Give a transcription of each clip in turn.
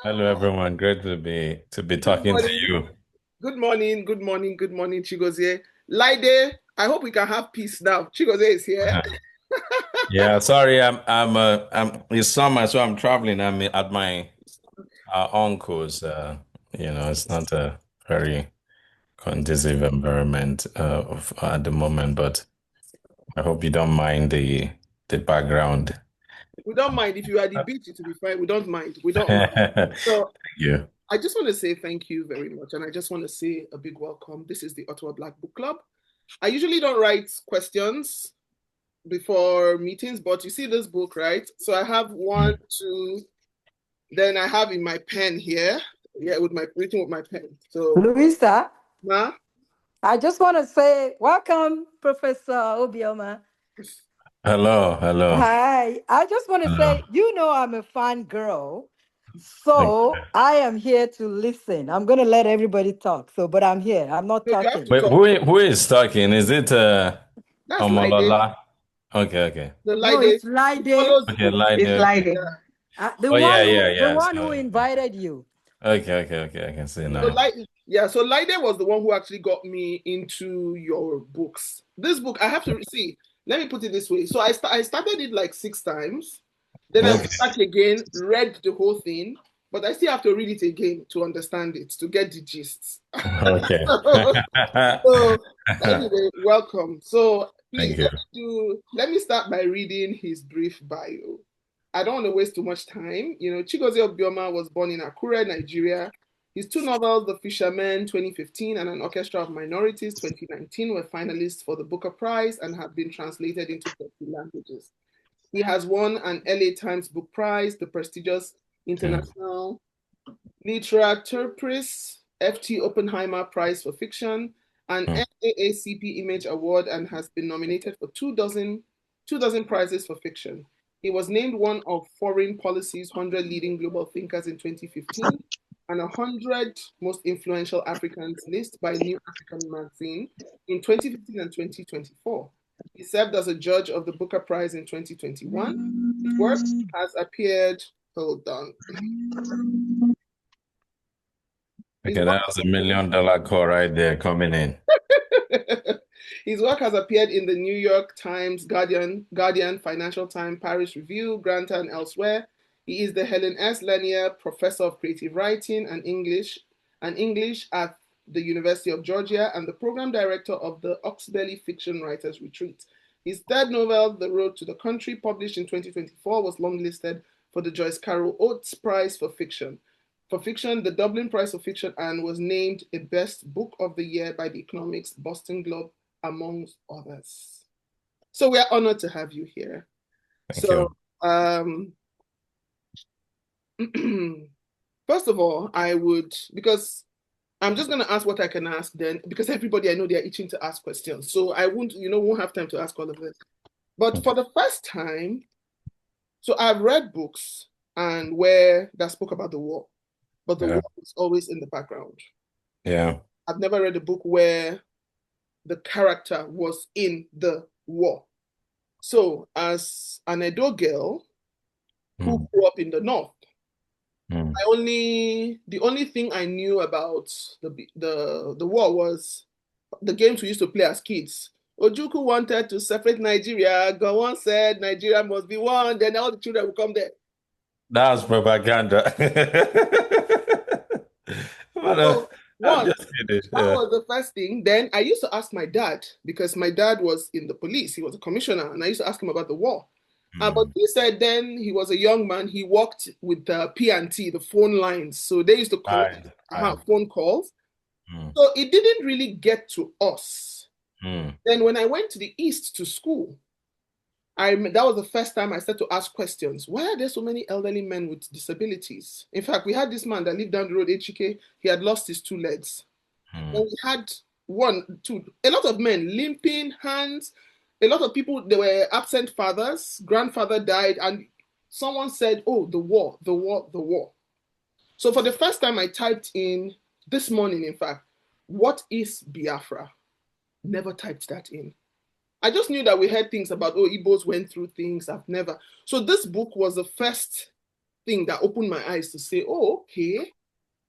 Hello everyone, great to be Good talking to morning. you. Good morning. Good morning. Good morning, Chigozie. Laide, I hope we can have peace now. Chigozie is here. Yeah, sorry, I'm it's summer, so I'm traveling. I'm at my uncle's. It's not a very conducive environment at the moment, but I hope you don't mind the background. We don't mind if you are at the beach, it will be fine. We don't mind. We don't mind. Thank So you. I just want to say thank you very much. And I just want to say a big welcome. This is the Ottawa Black Book Club. I usually don't write questions before meetings, but you see this book, right? So I have one, two, then I have in my pen here. Yeah, with my written with my pen. So Louisa, now I just want to say welcome, Professor Obioma. Hello, hello, Hi. I just want to hello. say, I'm a fan girl. Okay. So I am here to listen. I'm going to let everybody talk. But I'm here. I'm not so you have to Wait, talk. who is talking? Is it That's Laide. Omolola? Okay, okay. The No, Laide it's Lide, follows Okay, you. Lady, It's okay. Lydie. Yeah. the Oh yeah, one yeah, who the yeah. one who Sorry. invited you. Okay, okay, okay. I can see So now. like yeah, so Laide was the one who actually got me into your books. This book, I have to see. Let me put it this way. So I started it like 6 times. Then I Okay, went back again, read the whole thing, but I still have to read it again to understand it, to get the gist. okay. So anyway, welcome. So please Thank you. let me start by reading his brief bio. I don't want to waste too much time. Chigozie Obioma was born in Akure, Nigeria. His two novels, The Fisherman 2015 and An Orchestra of Minorities 2019, were finalists for the Booker Prize and have been translated into 30 languages. He has won an LA Times Book Prize, the prestigious Mm, International Literaturpreis, FT Oppenheimer Prize for Fiction, an mm, NAACP Image Award, and has been nominated for two dozen prizes for fiction. He was named one of Foreign Policy's 100 leading global thinkers in 2015 and 100 most influential Africans list by New African magazine in 2015 and 2024. He served as a judge of the Booker Prize in 2021. His work has appeared, hold on, his okay, work that was $1 million call right there coming in. His work has appeared in the New York Times, Guardian, Financial Times, Paris Review, Granta, and elsewhere. He is the Helen S. Lanier Professor of Creative Writing and English at the University of Georgia and the Program Director of the Oxbelly Fiction Writers Retreat. His third novel, The Road to the Country, published in 2024, was longlisted for the Joyce Carol Oates Prize for Fiction. For fiction, the Dublin Prize for Fiction, and was named a Best Book of the Year by the Economics Boston Globe, amongst others. So we are honored to have you here. Thank you. So, first of all, because I'm just going to ask what I can ask then, because everybody I know they are itching to ask questions. So I won't have time to ask all of this. But for Okay. the first time, so I've read books and where that spoke about the war, but the Yeah, war is always in the background. yeah. I've never read a book where the character was in the war. So, as an Edo girl who Mm, grew up in the north, mm. the only thing I knew about the war was the games we used to play as kids. Ojuku wanted to separate Nigeria. Gowon said Nigeria must be one. Then all the children will come there. That's propaganda. But So I'm one, just kidding. that Yeah. was the first thing. Then I used to ask my dad because my dad was in the police. He was a commissioner, and I used to ask him about the war. But Mm. he said then he was a young man. He worked with the P&T, the phone lines. So they used to collect Right, right. phone calls. Mm, So it didn't really get to us. mm. Then when I went to the East to school, that was the first time I started to ask questions. Why are there so many elderly men with disabilities? In fact, we had this man that lived down the road, HK. He had lost his two legs. And Mm. we had one, two, a lot of men limping hands. A lot of people, they were absent fathers. Grandfather died, and someone said, "Oh, the war, the war, the war." So for the first time, I typed in this morning. In fact, what is Biafra? Never typed that in. I just knew that we heard things about Igbos went through things. I've never. So this book was the first. thing that opened my eyes to say, oh, okay,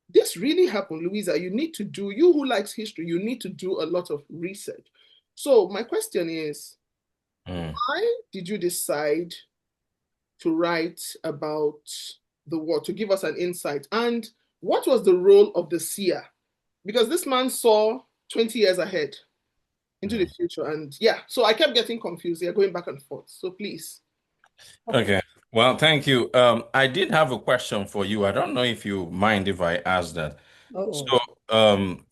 this really happened, Louisa. You who likes history, you need to do a lot of research. So my question is, Mm. why did you decide to write about the war, to give us an insight? And what was the role of the seer? Because this man saw 20 years ahead into the Mm. future. And yeah, so I kept getting confused. Yeah, going back and forth. So please. Okay. Well, thank you. I did have a question for you. I don't know if you mind if I ask that. Oh, So, um,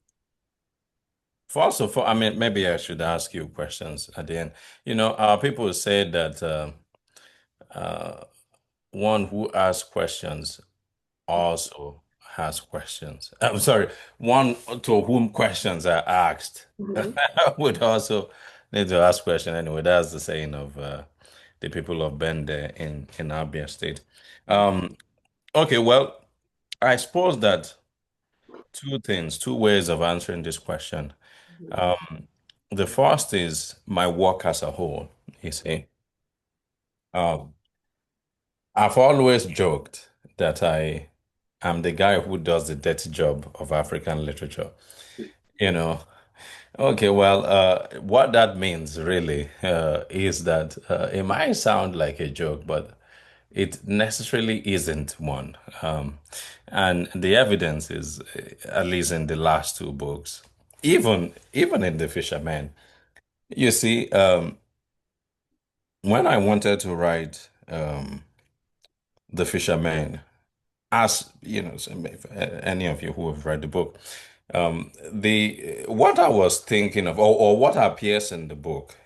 first of all, I mean, maybe I should ask you questions at the end. People say that uh, one who asks questions also has questions. I'm sorry, one to whom questions are asked Mhm. would also need to ask question anyway. That's the saying of the people of Bende in Abia State. Um, okay, well, I suppose that two ways of answering this question. Um, the first is my work as a whole, you see. Um, I've always joked that I am the guy who does the dirty job of African literature. You know, okay, well, what that means really is that it might sound like a joke, but it necessarily isn't one. And the evidence is, at least in the last two books, even in The Fisherman. You see, when I wanted to write The Fisherman, as you know, if any of you who have read the book, the what I was thinking of, or what appears in the book,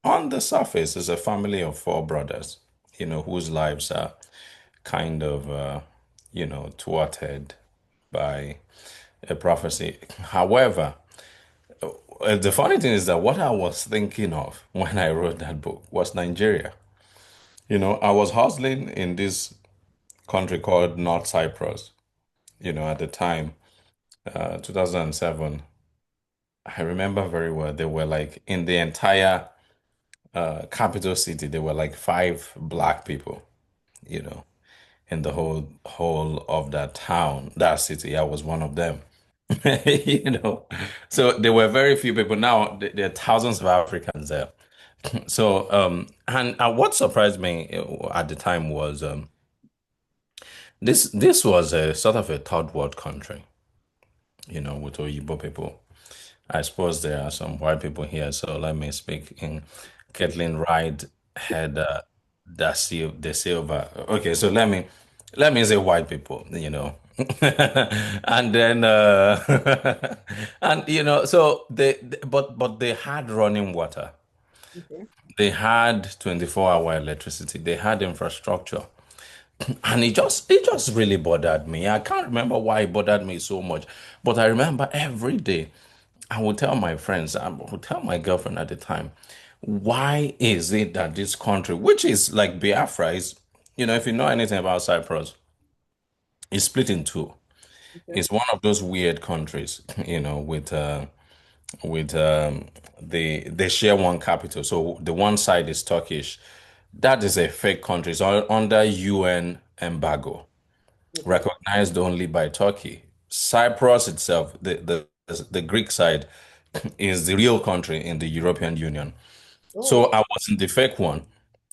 on the surface is a family of four brothers, whose lives are kind of, thwarted by a prophecy. However, the funny thing is that what I was thinking of when I wrote that book was Nigeria. I was hustling in this country called North Cyprus, at the time, 2007. I remember very well. They were like in the entire capital city, there were like five black people, you know, in the whole of that town, that city. I was one of them. You know, so there were very few people. Now there are thousands of Africans there. So, and what surprised me at the time was this was a sort of a third world country, with Oyibo people. I suppose there are some white people here, so let me speak in Caitlin Wright had da Silva. Okay, so let me say white people, and then and so but they had running water, Okay. they had 24-hour electricity, they had infrastructure, and it just really bothered me. I can't remember why it bothered me so much, but I remember every day I would tell my friends, I would tell my girlfriend at the time, why is it that this country, which is like Biafra, if you know anything about Cyprus, is split in two. Okay. It's one of those weird countries, with they share one capital. So the one side is Turkish. That is a fake country. It's all under UN embargo, Okay. recognized only by Turkey. Cyprus itself, the Greek side, is the real country in the European Union. Oh, So I was in the fake one,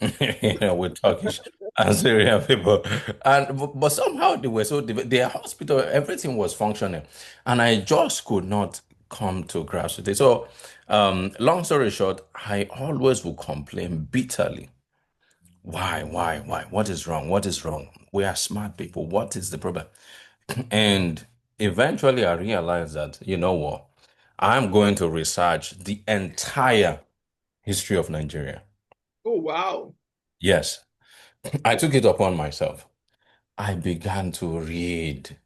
with Turkish and Syrian people, and but somehow they were so their hospital, everything was functioning, and I just could not come to grasp with it. So, long story short, I always would complain bitterly. Why? What is wrong? What is wrong? We are smart people. What is the problem? And eventually, I realized that, you know what? I'm going to research the entire history of Nigeria. oh wow. Yes, I took it upon myself. I began to read.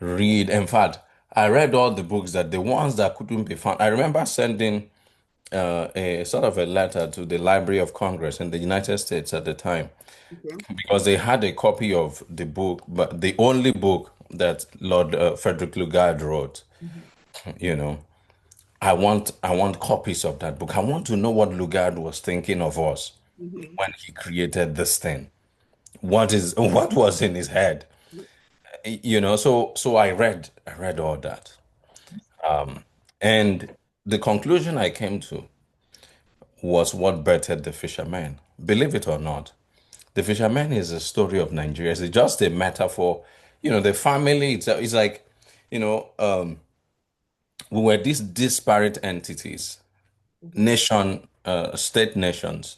In fact, I read all the books, that the ones that couldn't be found. I remember sending a sort of a letter to the Library of Congress in the United States at the time, Okay. because they had a copy of the book, but the only book that Lord Frederick Lugard wrote. Mhm. You know, I want copies of that book. I want to know what Lugard was thinking of us Mhm. when he created this thing. what was in his head. So I read all that. And the conclusion I came to was what bettered the fisherman. Believe it or not, the fisherman is a story of Nigeria. It's just a metaphor. The family, it's like, we were these disparate entities, Mhm. state nations.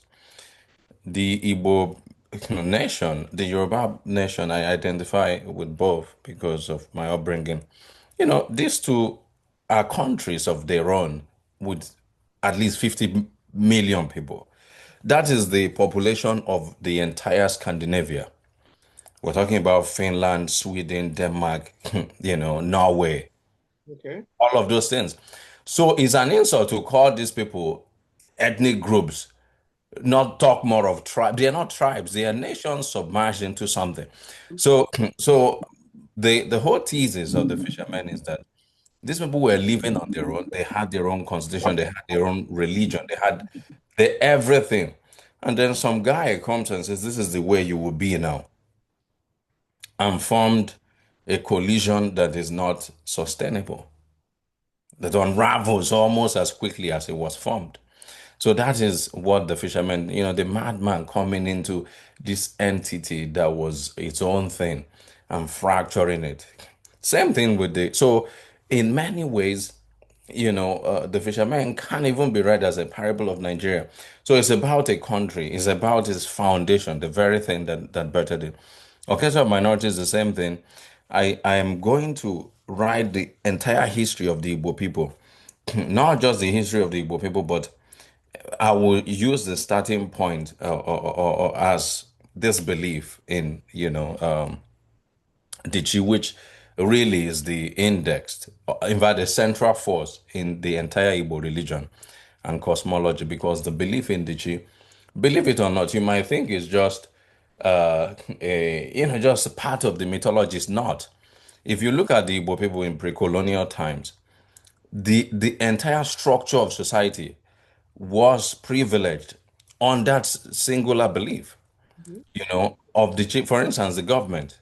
The Igbo nation, the Yoruba nation, I identify with both because of my upbringing. These two are countries of their own with at least 50 million people. That is the population of the entire Scandinavia. We're talking about Finland, Sweden, Denmark, Norway, Okay. all of those things. So it's an insult to call these people ethnic groups, not talk more of tribe. They are not tribes, they are nations submerged into something. So so the whole thesis of the fishermen is that these people were living on their own. They had their own constitution, they had their own religion, they had everything. And then some guy comes and says, "This is the way you will be now," and formed a collision that is not sustainable, that unravels almost as quickly as it was formed. So that is what the fisherman, the madman coming into this entity that was its own thing and fracturing it. Same thing with so in many ways, the fisherman can't even be read as a parable of Nigeria. So it's about a country, it's about its foundation, the very thing that bettered it. Occasion of minorities, the same thing. I am going to write the entire history of the Igbo people, not just the history of the Igbo people, but I will use the starting point as this belief in, Dichi, which really is the indexed, in fact, the central force in the entire Igbo religion and cosmology, because the belief in Dichi, believe it or not, you might think is just, just part of the mythology. It's not. If you look at the Igbo people in pre-colonial times, the entire structure of society was privileged on that singular belief, Mhm. of the chief, for instance, the government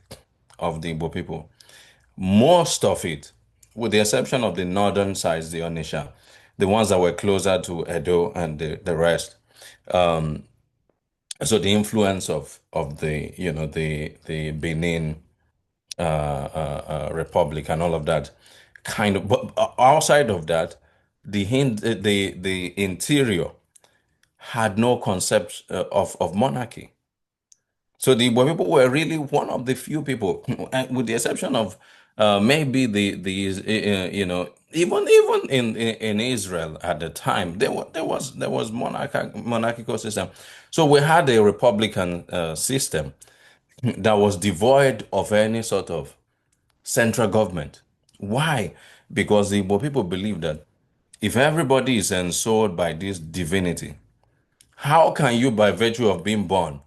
of the Igbo people. Most of it, with the exception of the northern sides, the Onisha, the ones that were closer to Edo and the rest. So the influence of the Benin Republic and all of that kind of, but outside of that, the interior had no concept of monarchy. So the Igbo people were really one of the few people, with the exception of maybe even in Israel at the time, there was monarchical system. So we had a republican system that was devoid of any sort of central government. Why? Because the Igbo people believe that if everybody is ensouled by this divinity, how can you, by virtue of being born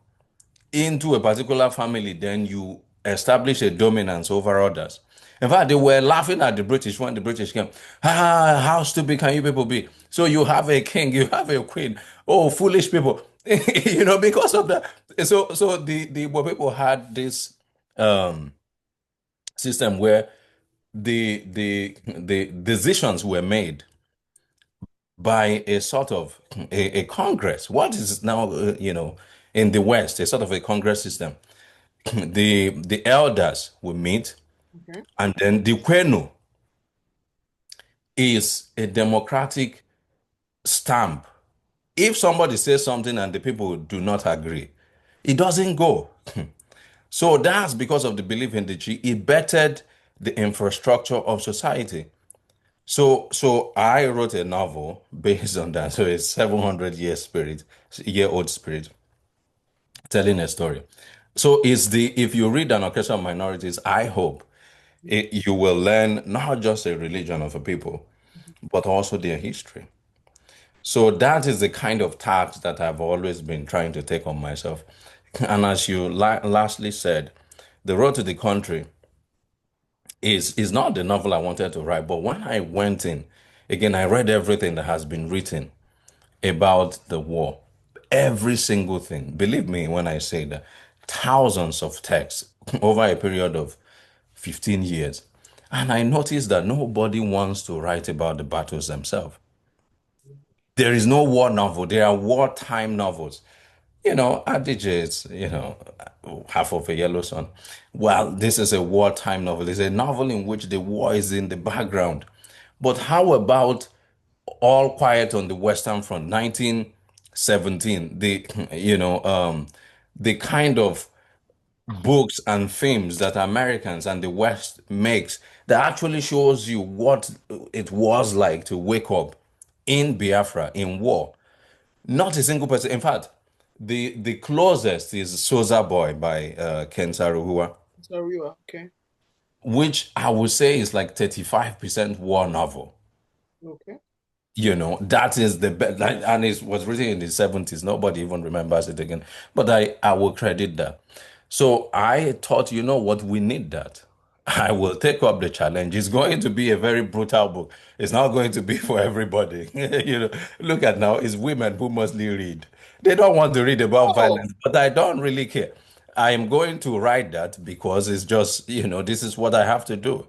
into a particular family, then you establish a dominance over others? In fact, they were laughing at the British when the British came. Ah, how stupid can you people be? So you have a king, you have a queen. Oh, foolish people. Because of that. So the Igbo people had this um, system where the decisions were made by a sort of a congress. What is now, in the West, a sort of a congress system. The elders will meet, Okay. and then the Kwenu is a democratic stamp. If somebody says something and the people do not agree, it doesn't go. So that's because of the belief in the G. It bettered the infrastructure of society. So I wrote a novel based on that. So it's 700 year old spirit telling a story. So it's the if you read An Orchestra of Minorities, I hope you will learn not just a religion of a people, but also their history. So that is the kind of task that I've always been trying to take on myself. And as you lastly said, the road to the country is not the novel I wanted to write. But when I went in, again, I read everything that has been written about the war. Every single thing. Believe me when I say that. thousands of texts over a period of 15 years. And I noticed that nobody wants to write about the battles themselves. There is no war novel. There are wartime novels. Adage is, half of a yellow sun. Well, this is a wartime novel. It's a novel in which the war is in the background. But how about All Quiet on the Western Front, 1917? The kind of books and films that Americans and the West makes that actually shows you what it was like to wake up in Biafra in war. Not a single person. In fact, the closest is Soza Boy by Ken Saruhua, Sorry, okay. which I would say is like 35% war novel. Okay. That is the best, and it was written in the 70s. Nobody even remembers it again. But I will credit that. So I thought, what, we need that. I will take up the challenge. It's going to be a very brutal book. It's not going to be for everybody. Look at now, it's women who mostly read. They don't want to read about Oh, violence, but I don't really care. I am going to write that because it's just, this is what I have to do.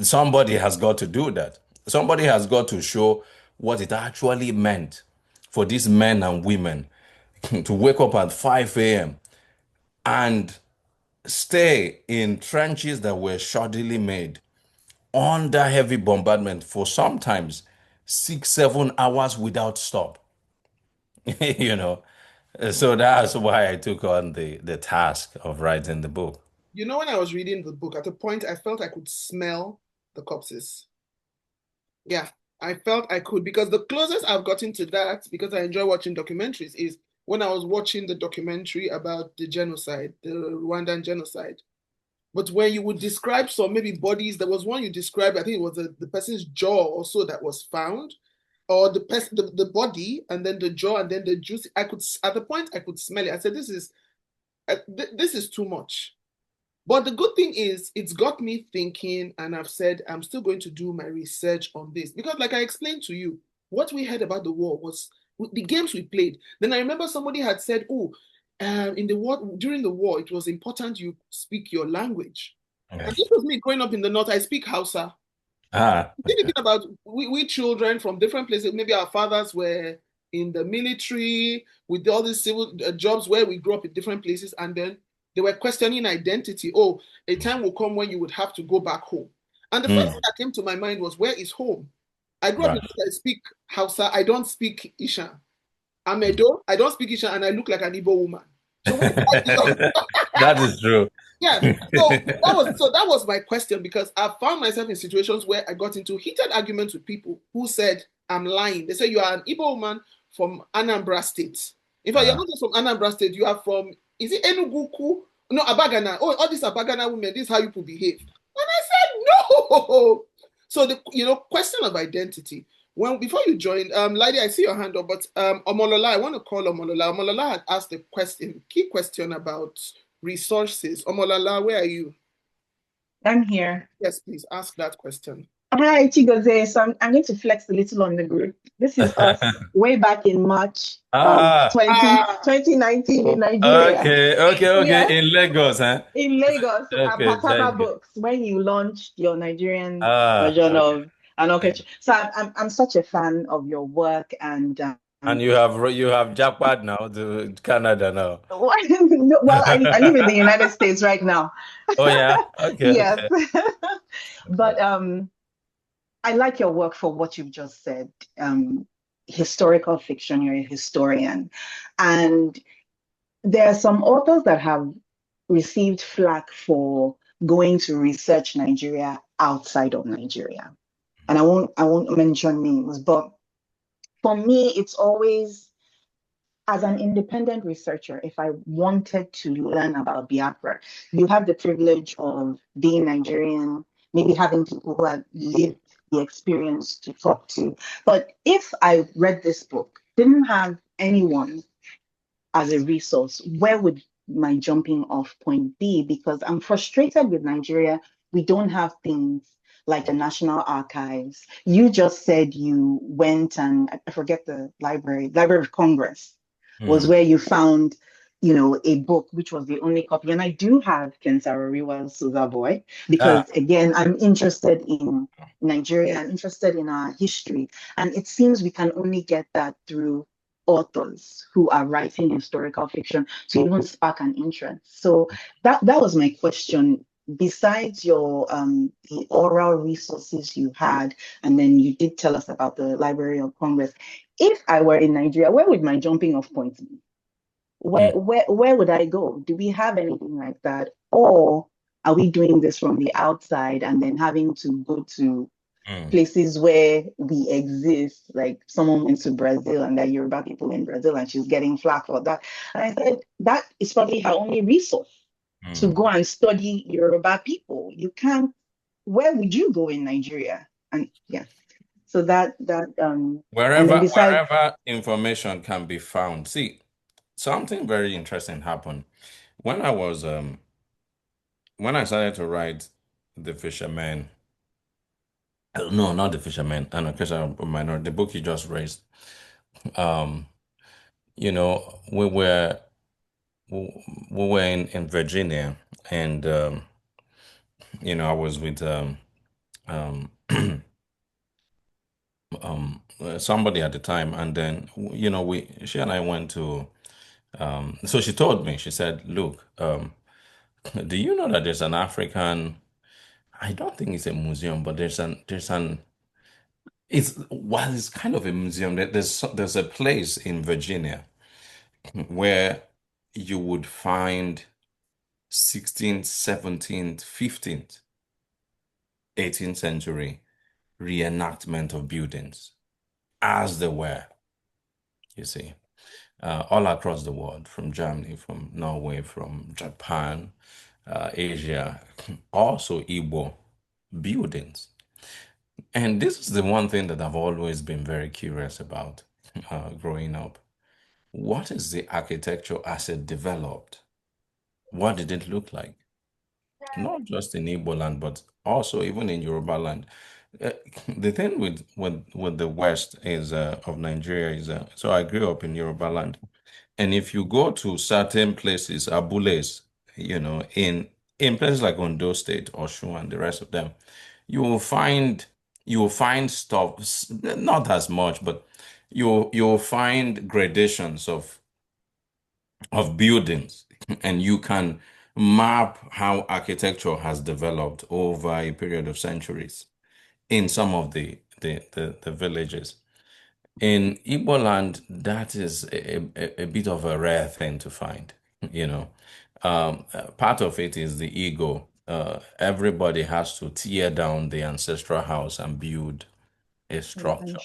Somebody has got to do that. Somebody has got to show what it actually meant for these men and women to wake up at 5 a.m. and stay in trenches that were shoddily made under heavy bombardment for sometimes 6, 7 hours without stop. you know. So that's why I took on the task of writing the book. when I was reading the book, at a point I felt I could smell the corpses. Yeah, I felt I could, because the closest I've gotten to that, because I enjoy watching documentaries, is when I was watching the documentary about the genocide, the Rwandan genocide. But where you would describe some maybe bodies, there was one you described, I think it was the person's jaw or so that was found, or the body, and then the jaw, and then the juice. I could, at the point I could smell it. I said, this is too much. But the good thing is, it's got me thinking, and I've said I'm still going to do my research on this because, like I explained to you, what we heard about the war was the games we played. Then I remember somebody had said, "Oh, in the war, during the war, it was important you speak your language." And this was me growing up in the north. I speak Hausa. Ah, Thinking about we children from different places, maybe our fathers were in the military with all these civil jobs where we grew up in different places, and then they were questioning identity. Oh, a time will come when you would have to go back home. And the first thing mm, that came to my mind was, where is home? I grew up in right. I speak Hausa, I don't speak Isha. I'm Edo, I don't speak Isha, and I look like an Igbo woman. So where do I belong? That is true. Yeah. So that was my question, because I found myself in situations where I got into heated arguments with people who said I'm lying. They say you are an Igbo woman from Anambra State. In fact, you're Ah, not just from Anambra State, you are from, is it Enugu? No, Abagana. Oh, all these Abagana women, this is how you could behave. And I said, no. So the question of identity. When before you joined, Lady, I see your hand up, but Omolola, I want to call Omolola. Omolola had asked a key question about resources. Omolala, where are you? I'm here. Yes, please ask that question. Hi, Chigozie. So I'm going to flex a little on the group. This is us way back in March of ah, 2019 in Nigeria. Yeah, okay. In Lagos, huh? in Lagos at Okay, Pataba thank you. Books when you launched your Nigerian Ah, version okay. of an orchestra. So I'm such a fan of your work and And you have jackpot now to Canada now. well, I live in the United States right now. Oh yeah. Okay, Yes. okay. But I like your work for what you've just said. Historical fiction, you're a historian. And there are some authors that have received flack for going to research Nigeria outside of Nigeria. And I won't mention names, but for me, it's always as an independent researcher, if I wanted to learn about Biafra, you have the privilege of being Nigerian, maybe having people who have lived the experience to talk to. But if I read this book, didn't have anyone as a resource, where would my jumping off point be? Because I'm frustrated with Nigeria. We don't have things like the National Archives. You just said you went and I forget the Library of Congress was Hmm. where you found a book, which was the only copy. And I do have Kensaroriwa's Silver Boy, Ah, because again, I'm interested in Nigeria, I'm interested in our history. And it seems we can only get that through authors who are writing historical fiction to even spark an interest. So that was my question. Besides your the oral resources you had, and then you did tell us about the Library of Congress. If I were in Nigeria, where would my jumping off point be? Where mm, where would I go? Do we have anything like that? Or are we doing this from the outside and then having to go to mm. places where we exist? Like someone went to Brazil and there are Yoruba people in Brazil and she's getting flack for that. And I said that is probably her only resource, to Mm. go and study Yoruba people. You can't, where would you go in Nigeria? And yeah, so and then besides, Wherever information can be found. See, something very interesting happened when when I started to write The Fisherman. No, not The Fisherman, and because I'm a minor, the book you just raised. Um, we were in Virginia, and I was with um somebody at the time, and then we she and I went to so she told me, she said, look, do you know that there's an African, I don't think it's a museum, but it's kind of a museum. There's a place in Virginia where you would find 16th, 17th, 15th, 18th century reenactment of buildings as they were, you see, all across the world, from Germany, from Norway, from Japan, Asia, also Igbo buildings. And this is the one thing that I've always been very curious about growing up. What is the architecture as it developed? What did it look like? Not just in Igbo land, but also even in Yoruba land. Uh, the thing with the West is of Nigeria is so I grew up in Yoruba land, and if you go to certain places, abules, in places like Ondo State, Osun, and the rest of them, you will find stuff, not as much, but you'll find gradations of buildings, and you can map how architecture has developed over a period of centuries in some of the villages. In Igbo land, that is a bit of a rare thing to find, you know. Part of it is the ego. Everybody has to tear down the ancestral house and build a structure,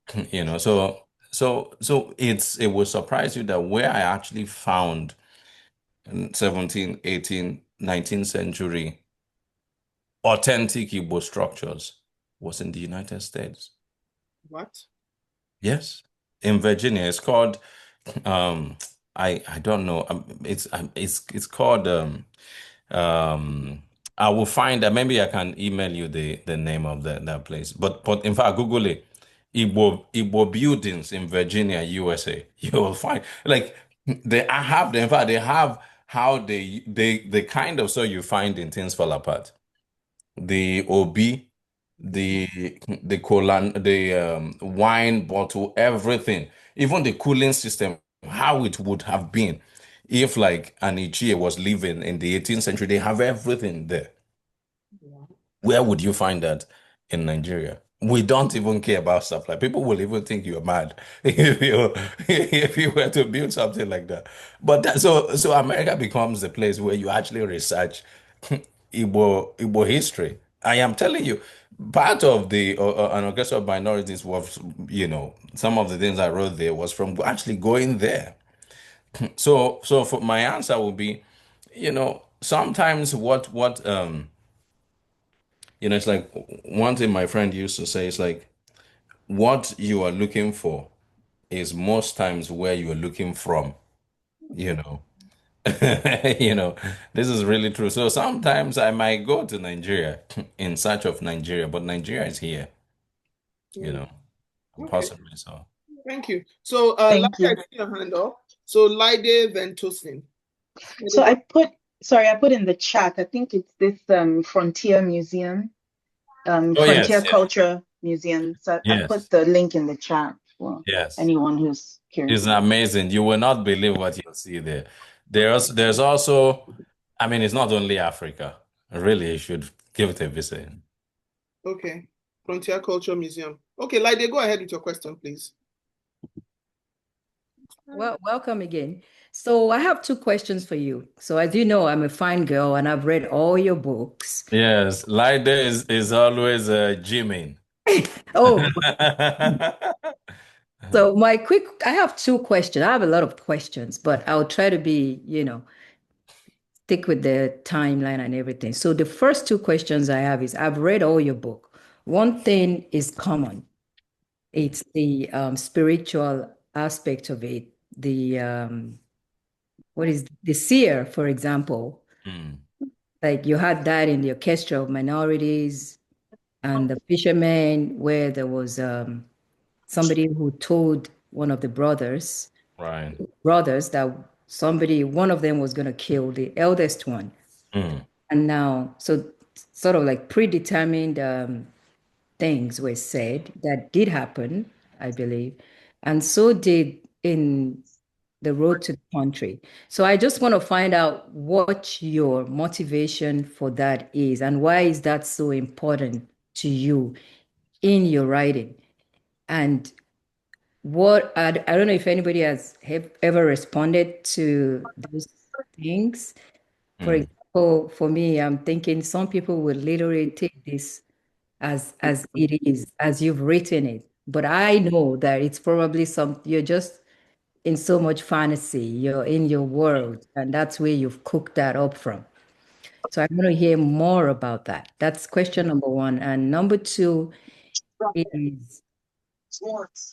convention. So it will surprise you that where I actually found 17th, 18th, 19th century authentic Igbo structures was in the United States. What? Yes, in Virginia. It's called um I don't know. It's called um I will find that, maybe I can email you the name of that place. But in fact, Google it. Igbo buildings in Virginia, USA. You will find, like, in fact they have how they kind of, so you find in Things Fall Apart. The OB, the colon, the wine bottle, everything, even the cooling system, how it would have been if like an Ichie was living in the 18th century. They have everything there. Yeah. Where would you find that in Nigeria? We don't even care about stuff like, people will even think you're mad if you were to build something like that. But so America becomes the place where you actually research Igbo history. I am telling you, part of the an orchestra of minorities was, some of the things I wrote there was from actually going there. So for my answer will be, sometimes it's like one thing my friend used to say is like, what you are looking for is most times where you are looking from, you know. You know, this is really true. So sometimes I might go to Nigeria in search of Nigeria, but Nigeria is here, you Mm. know, Okay. possibly so. Thank you. So, Thank Larry, I you. see your hand up. So Laide, then Tosin. So I put in the chat, I think it's this Frontier Museum, Oh Frontier yes, yes, Culture Museum. So I put yes, the link in the chat for yes. anyone who's It's curious. amazing. You will not believe what you'll see there. There's also, I mean, it's not only Africa. Really, you should give it a visit. Okay. Frontier Culture Museum. Okay, Laide, go ahead with your question, please. Well, welcome again. So I have two questions for you. So as you know, I'm a fine girl and I've read all your books. Yes, Lide is always gymming. Oh, so I have two questions. I have a lot of questions, but I'll try to be, stick with the timeline and everything. So the first two questions I have is I've read all your book. One thing is common. It's the spiritual aspect of it. What is the seer, for example, Mm, like you had that in the orchestra of minorities and the fishermen, where there was somebody who told one of the right. brothers that one of them was going to kill the eldest one. Mm, And now, so sort of like predetermined things were said that did happen, I believe. And so did in the road to the country. So I just want to find out what your motivation for that is and why is that so important to you in your writing? And I don't know if anybody has ever responded to those things. For mm. example, for me, I'm thinking some people will literally take this as it is, as you've written it. But I know that it's probably you're just in so much fantasy, you're in your world, and that's where you've cooked that up from. So I want to hear more about that. That's question number one. And number two is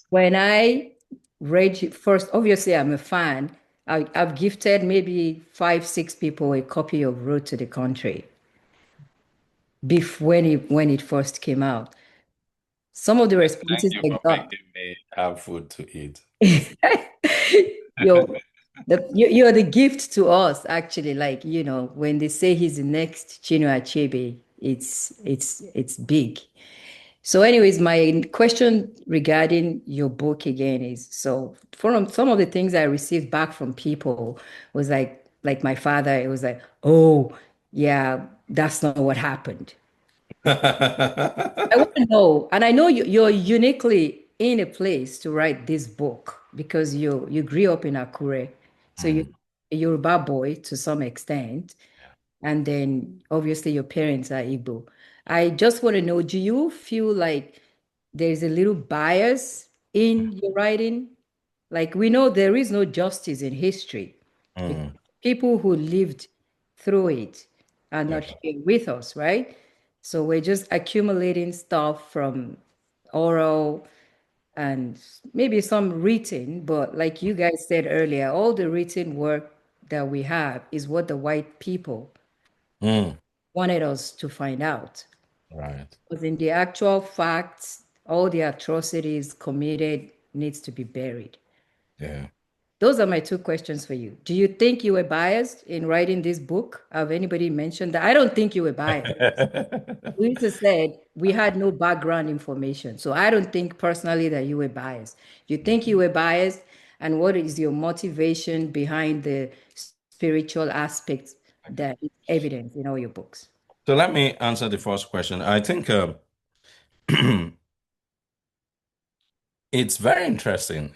when I read you first, obviously I'm a fan. I've gifted maybe five, six people a copy of Road to the Country when it first came out. Some of the Thank responses you I for got, making me have food to eat. you're you're the gift to us, actually. Like, when they say he's the next Chinua Achebe, it's big. So, anyways, my question regarding your book again is so from some of the things I received back from people was like my father, it was like, oh, yeah, that's not what happened. I want to know, and I know you're uniquely in a place to write this book because you grew up in Akure, so you're Mm, a Yoruba boy to some extent, and then obviously your parents are Igbo. I just want to know, do you feel like there's a little bias in your writing? Like we know there is no justice in history because mm, people who lived through it are yeah. not here with us, right? So we're just accumulating stuff from oral and maybe some written, but like you guys said earlier, all the written work that we have is what the white people Mm, wanted us to find out. right. Because in the actual facts, all the atrocities committed needs to be buried. Yeah. Those are my two questions for you. Do you think you were biased in writing this book? Have anybody mentioned that? I don't think you were biased. Lisa said we had no background information. So I don't think personally that you were biased. You think you were biased, and what is your motivation behind the spiritual aspects that is evident in all your books? So let me answer the first question. I think it's very interesting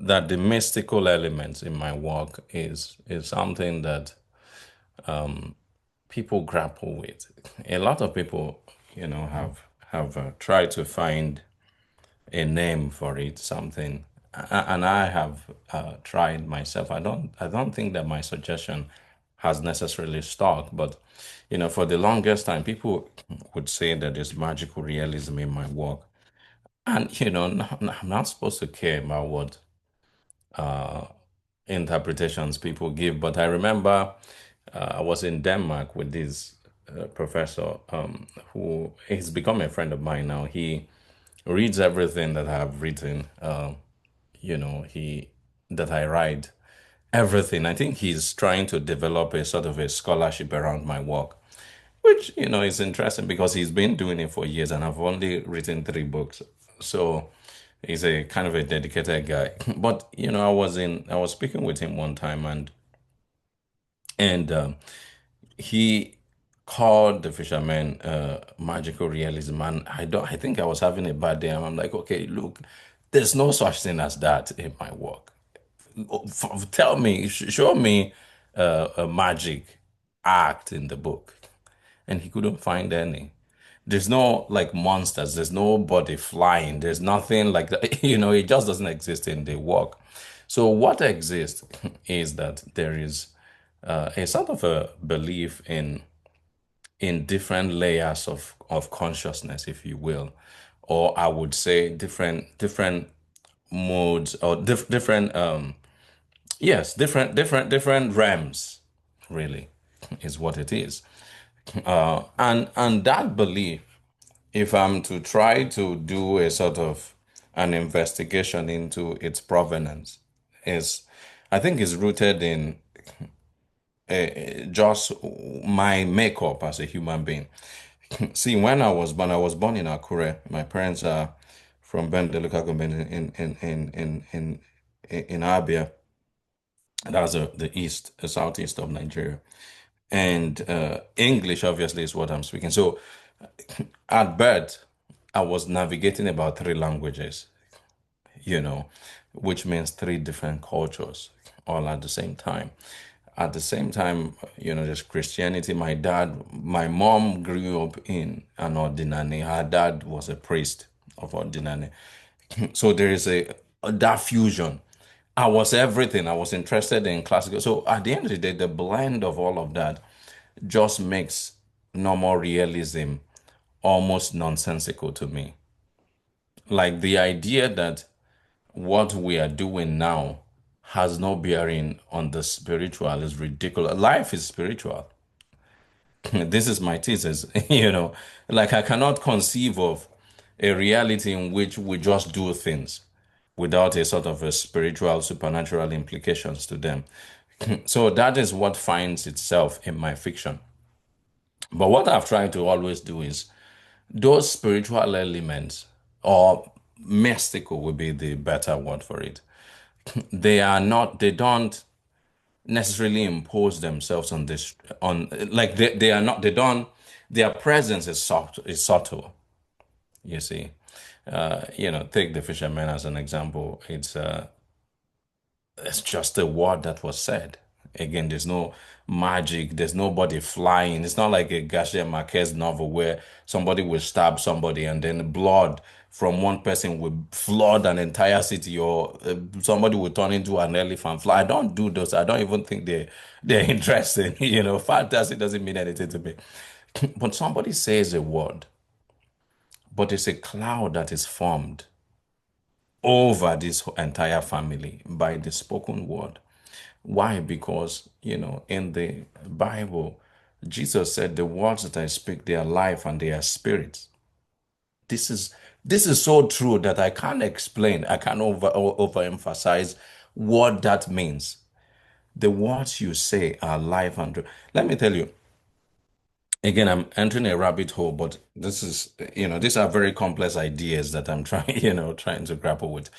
that the mystical elements in my work is something that people grapple with. A lot of people, have tried to find a name for it, something, and I have tried myself. I don't think that my suggestion has necessarily stuck, but for the longest time, people would say that there's magical realism in my work, and I'm not supposed to care about what interpretations people give. But I remember I was in Denmark with this professor who he's become a friend of mine now. He reads everything that I've written. He that I write, everything. I think he's trying to develop a sort of a scholarship around my work, which, is interesting because he's been doing it for years and I've only written 3 books. So he's a kind of a dedicated guy. But, I was speaking with him one time and he called the fisherman magical realism, and I think I was having a bad day, and I'm like, okay, look, there's no such thing as that in my work. Tell me, show me a magic act in the book. And he couldn't find any. There's no like monsters, there's nobody flying, there's nothing like that. It just doesn't exist in the work. So what exists is that there is a sort of a belief in different layers of consciousness, if you will, or I would say different modes or different yes, different realms, really, is what it is. And that belief, if I'm to try to do a sort of an investigation into its provenance, is I think is rooted in just my makeup as a human being. See, when I was born in Akure. My parents are from Bende local government in Abia. That's the east, the southeast of Nigeria. And English, obviously, is what I'm speaking. So at birth, I was navigating about 3 languages, you know, which means 3 different cultures all at the same time. At the same time, there's Christianity. My mom grew up in an ordinary. Her dad was a priest of ordinary. So there is that fusion. I was everything. I was interested in classical. So at the end of the day, the blend of all of that just makes normal realism almost nonsensical to me. Like the idea that what we are doing now has no bearing on the spiritual is ridiculous. Life is spiritual. This is my thesis, like I cannot conceive of a reality in which we just do things without a sort of a spiritual, supernatural implications to them. So that is what finds itself in my fiction. But what I've tried to always do is those spiritual elements, or mystical would be the better word for it, they don't necessarily impose themselves on this, on like they are not, they don't, their presence is subtle, you see. Take the fisherman as an example. It's just a word that was said. Again, there's no magic, there's nobody flying. It's not like a Garcia Marquez novel where somebody will stab somebody and then blood from one person will flood an entire city, or somebody will turn into an elephant fly. I don't do those. I don't even think they're interesting. Fantasy doesn't mean anything to me. But somebody says a word, but it's a cloud that is formed over this entire family by the spoken word. Why? Because, in the Bible, Jesus said, the words that I speak, they are life and they are spirit. This is this is so true that I can't explain. I can't overemphasize what that means. The words you say are life and let me tell you, again, I'm entering a rabbit hole, but these are very complex ideas that I'm trying, trying to grapple with.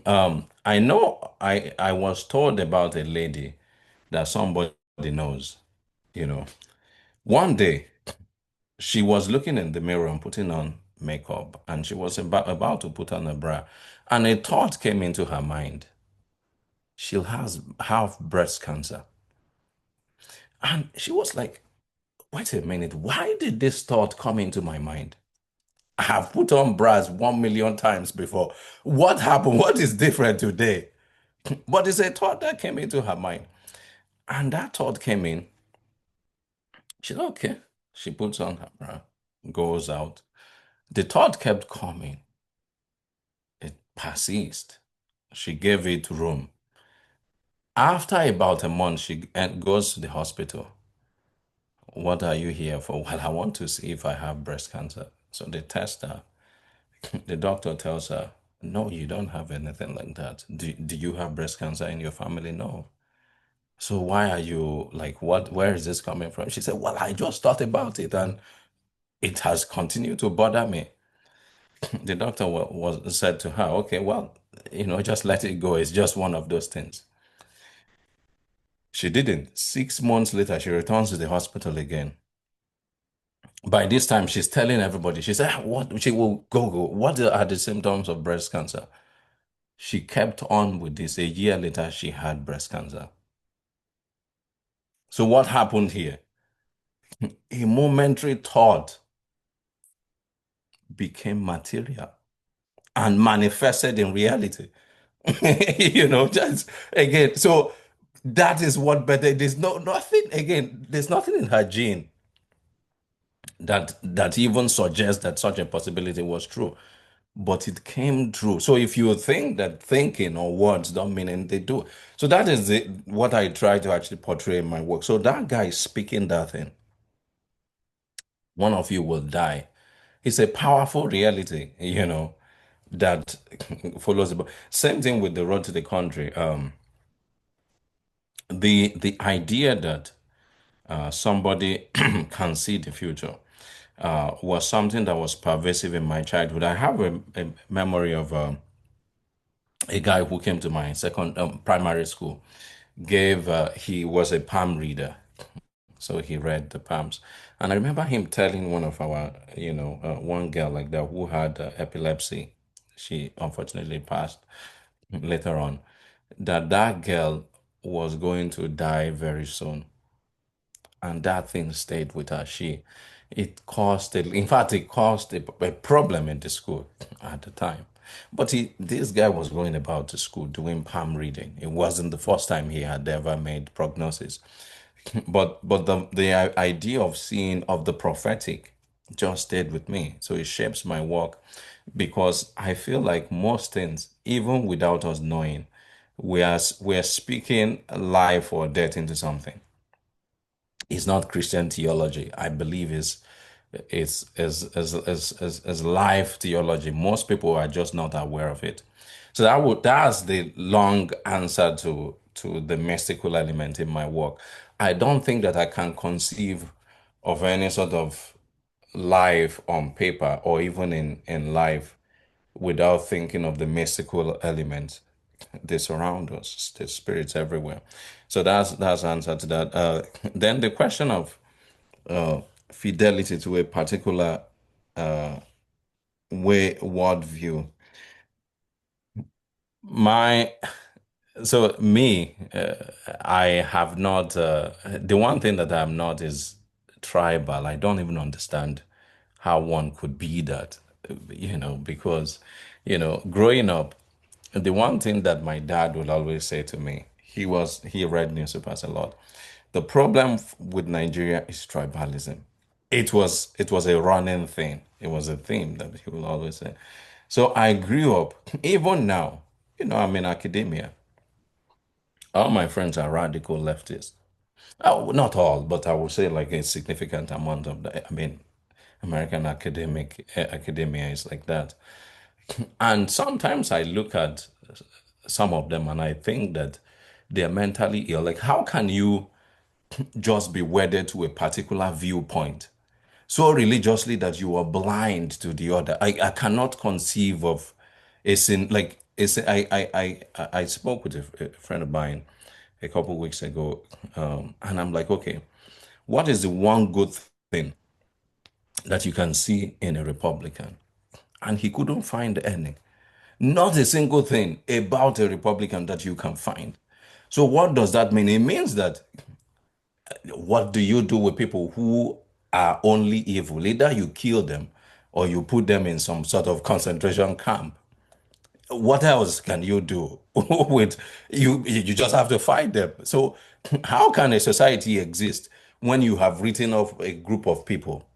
I know I was told about a lady that somebody knows, you know. One day she was looking in the mirror and putting on makeup, and she was about to put on a bra, and a thought came into her mind. She'll have breast cancer. And she was like, wait a minute, why did this thought come into my mind? I have put on bras 1 million times before. What happened? What is different today? But it's a thought that came into her mind. And that thought came in. She said, okay. She puts on her bra, goes out. The thought kept coming. It persisted. She gave it room. After about a month, she goes to the hospital. What are you here for? Well, I want to see if I have breast cancer. So they test her. The doctor tells her, No, you don't have anything like that. Do you have breast cancer in your family? No. So why are you like, where is this coming from? She said, well, I just thought about it and it has continued to bother me. The doctor was said to her, okay, well, just let it go. It's just one of those things. She didn't. 6 months later, she returns to the hospital again. By this time, she's telling everybody, she said, what? She will go. What are the symptoms of breast cancer? She kept on with this. A year later, she had breast cancer. So what happened here? A momentary thought became material and manifested in reality. Just again. So that is what better. There's nothing again. There's nothing in her gene that even suggests that such a possibility was true. But it came true. So if you think that thinking or words don't mean anything, they do. So that is what I try to actually portray in my work. So that guy speaking that thing, one of you will die. It's a powerful reality, that follows. Same thing with the road to the country. The idea that somebody can see the future was something that was pervasive in my childhood. I have a memory of a guy who came to my second primary school. He was a palm reader, so he read the palms, and I remember him telling one of our, one girl like that who had epilepsy. She unfortunately passed later on. That girl was going to die very soon, and that thing stayed with her. In fact, it caused a problem in the school at the time. But this guy was going about to school doing palm reading. It wasn't the first time he had ever made prognosis. But the idea of seeing of the prophetic just stayed with me. So it shapes my work because I feel like most things, even without us knowing, we are speaking life or death into something. It's not Christian theology. I believe is life theology. Most people are just not aware of it. So that's the long answer to the mystical element in my work. I don't think that I can conceive of any sort of life on paper or even in life without thinking of the mystical element. They surround us, the spirits everywhere. So that's answer to that. Then the question of fidelity to a particular worldview. My so me, I have not. The one thing that I'm not is tribal. I don't even understand how one could be that, because growing up, the one thing that my dad would always say to me, he read newspapers a lot. The problem with Nigeria is tribalism. It was a running thing. It was a theme that he will always say. So I grew up, even now, I'm in academia. All my friends are radical leftists. Oh, not all, but I would say like a significant amount of the, I mean, American academia is like that. And sometimes I look at some of them and I think that they're mentally ill. Like, how can you just be wedded to a particular viewpoint so religiously that you are blind to the other? I cannot conceive of a sin like a sin. I spoke with a friend of mine a couple of weeks ago, and I'm like, okay, what is the one good thing that you can see in a Republican? And he couldn't find any. Not a single thing about a Republican that you can find. So what does that mean? It means that what do you do with people who are only evil? Either you kill them or you put them in some sort of concentration camp. What else can you do with you just have to fight them. So how can a society exist when you have written off a group of people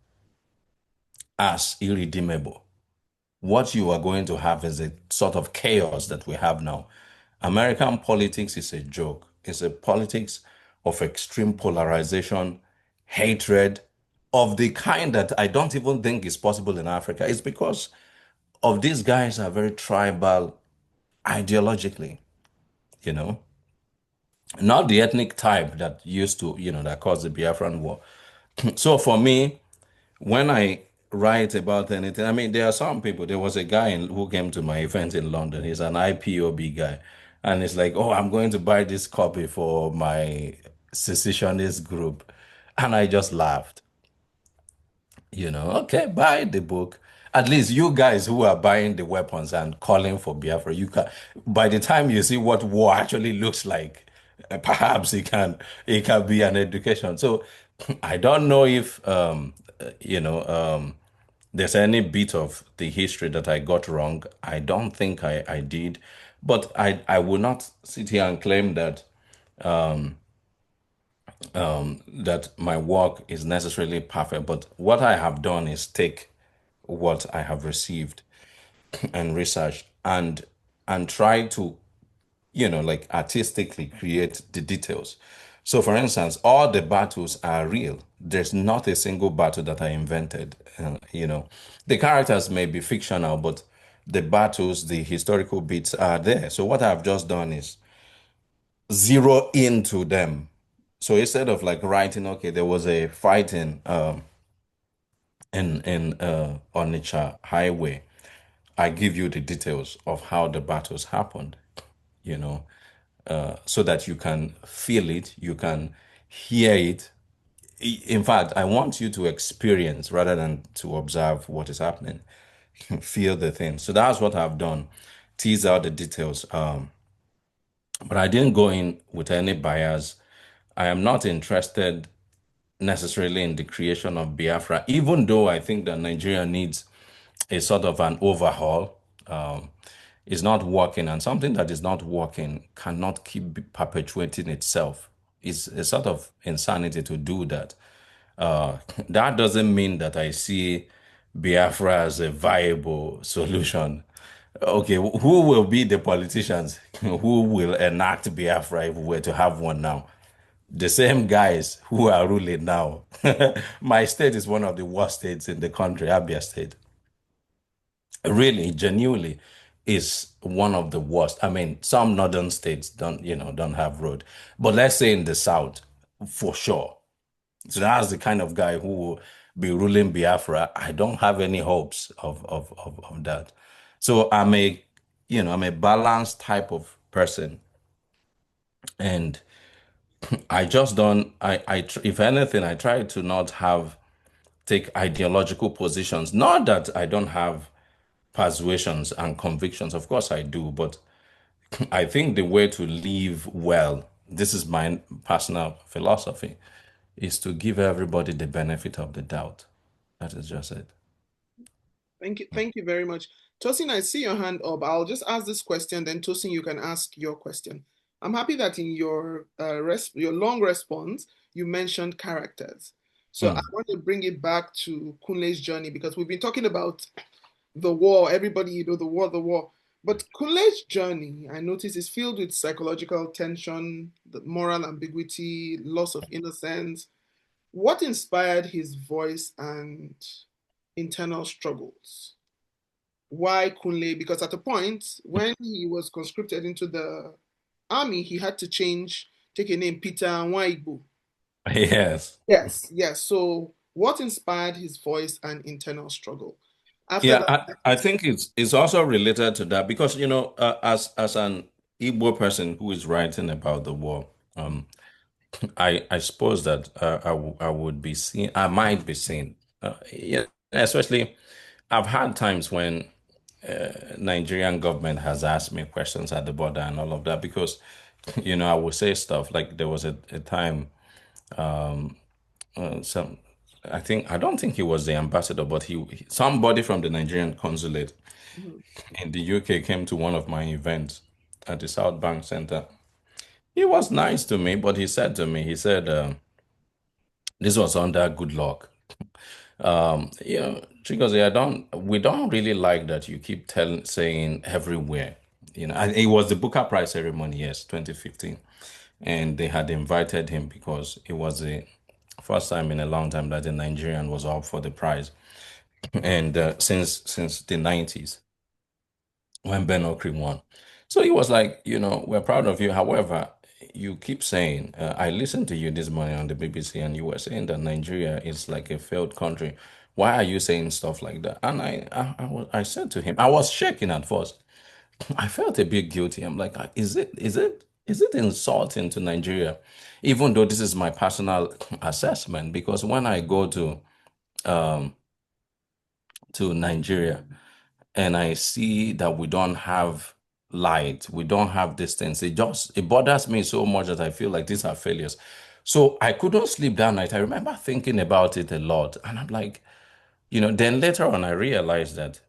as irredeemable? What you are going to have is a sort of chaos that we have now. American politics is a joke. It's a politics of extreme polarization, hatred of the kind that I don't even think is possible in Africa. It's because of these guys are very tribal ideologically, you know, not the ethnic type that used to, that caused the Biafran War. So for me, when I write about anything, I mean, there are some people. There was a guy who came to my event in London. He's an IPOB guy. And it's like, oh, I'm going to buy this copy for my secessionist group. And I just laughed. Okay, buy the book. At least you guys who are buying the weapons and calling for Biafra, you can. By the time you see what war actually looks like, perhaps it can be an education. So I don't know if there's any bit of the history that I got wrong. I don't think I did, but I will not sit here and claim that my work is necessarily perfect. But what I have done is take what I have received and researched and try to, like artistically create the details. So, for instance, all the battles are real. There's not a single battle that I invented. The characters may be fictional, but the battles, the historical bits are there. So, what I've just done is zero into them. So instead of like writing, okay, there was a fight in Onitsha Highway, I give you the details of how the battles happened, you know, so that you can feel it, you can hear it. In fact, I want you to experience rather than to observe what is happening. Feel the thing. So that's what I've done. Tease out the details. But I didn't go in with any bias. I am not interested necessarily in the creation of Biafra, even though I think that Nigeria needs a sort of an overhaul. Is not working, and something that is not working cannot keep perpetuating itself. It's a sort of insanity to do that. That doesn't mean that I see Biafra as a viable solution. Okay, who will be the politicians who will enact Biafra if we were to have one now? The same guys who are ruling now. My state is one of the worst states in the country, Abia State. Really, genuinely, is one of the worst. I mean, some northern states don't have road, but let's say in the south, for sure. So that's the kind of guy who will be ruling Biafra. I don't have any hopes of that. So I'm a balanced type of person, and I just don't. If anything, I try to not take ideological positions. Not that I don't have persuasions and convictions. Of course, I do, but I think the way to live well, this is my personal philosophy, is to give everybody the benefit of the doubt. That is just it. Thank you very much. Tosin, I see your hand up. I'll just ask this question, then Tosin, you can ask your question. I'm happy that in your long response, you mentioned characters. So I want to bring it back to Kunle's journey because we've been talking about the war, everybody, the war, the war. But Kunle's journey, I notice, is filled with psychological tension, the moral ambiguity, loss of innocence. What inspired his voice and internal struggles? Why Kunle? Because at a point when he was conscripted into the army, he had to take a name, Peter Nwaigbo. Yes. Yes. So what inspired his voice and internal struggle? After Yeah, that, I think it's also related to that because as an Igbo person who is writing about the war, I suppose that I would be seen, I might be seen, yeah, especially I've had times when Nigerian government has asked me questions at the border and all of that because I would say stuff like there was a time some I don't think he was the ambassador, but somebody from the Nigerian consulate Mhm. in the UK came to one of my events at the South Bank Center. He was nice to me, but he said to me, he said, this was under good luck. Chigozie, we don't really like that you keep saying everywhere. And it was the Booker Prize ceremony, yes, 2015. And they had invited him because it was the first time in a long time that a Nigerian was up for the prize. And since the 90s. when Ben Okri won. So he was like, we're proud of you. However, you keep saying, I listened to you this morning on the BBC, and you were saying that Nigeria is like a failed country. Why are you saying stuff like that? And I said to him, I was shaking at first. I felt a bit guilty. I'm like, is it insulting to Nigeria? Even though this is my personal assessment, because when I go um, to Nigeria, and I see that we don't have light, we don't have distance. It bothers me so much that I feel like these are failures. So I couldn't sleep that night. I remember thinking about it a lot. And I'm like, then later on I realized that,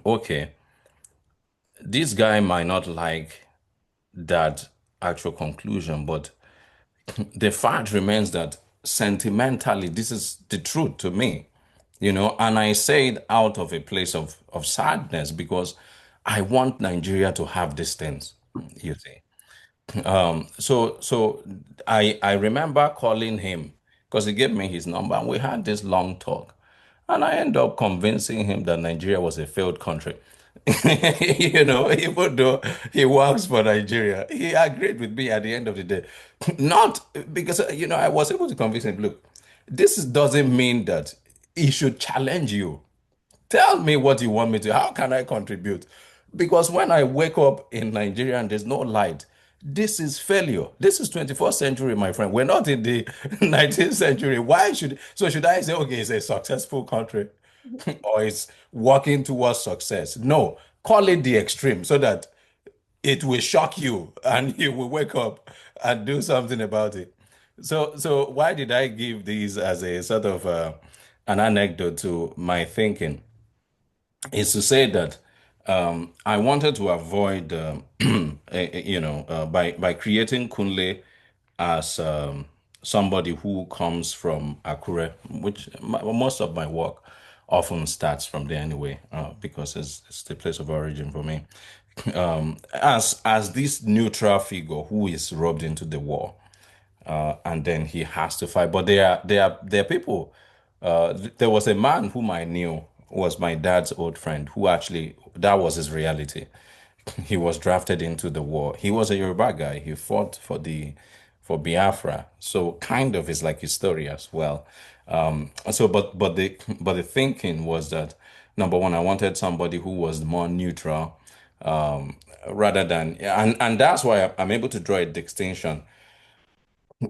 okay, this guy might not like that actual conclusion, but the fact remains that sentimentally, this is the truth to me, and I say it out of a place of sadness because I want Nigeria to have this things, you see. So I remember calling him because he gave me his number and we had this long talk. And I ended up convincing him that Nigeria was a failed country. Even though he works for Nigeria, he agreed with me at the end of the day. Not because, I was able to convince him, look, this doesn't mean that he should challenge you. Tell me what you want me to. How can I contribute? Because when I wake up in Nigeria and there's no light, this is failure. This is 21st century, my friend. We're not in the 19th century. Should I say, okay, it's a successful country or it's working towards success? No, call it the extreme so that it will shock you and you will wake up and do something about it. So why did I give these as a sort of an anecdote to my thinking? Is to say that I wanted to avoid, by creating Kunle as somebody who comes from Akure, which most of my work often starts from there anyway, because it's the place of origin for me. As this neutral figure who is rubbed into the war, and then he has to fight. But there are people. There was a man whom I knew was my dad's old friend who actually that was his reality. He was drafted into the war. He was a Yoruba guy. He fought for Biafra. So kind of is like his story as well. But the thinking was that number one, I wanted somebody who was more neutral, rather than and that's why I'm able to draw a distinction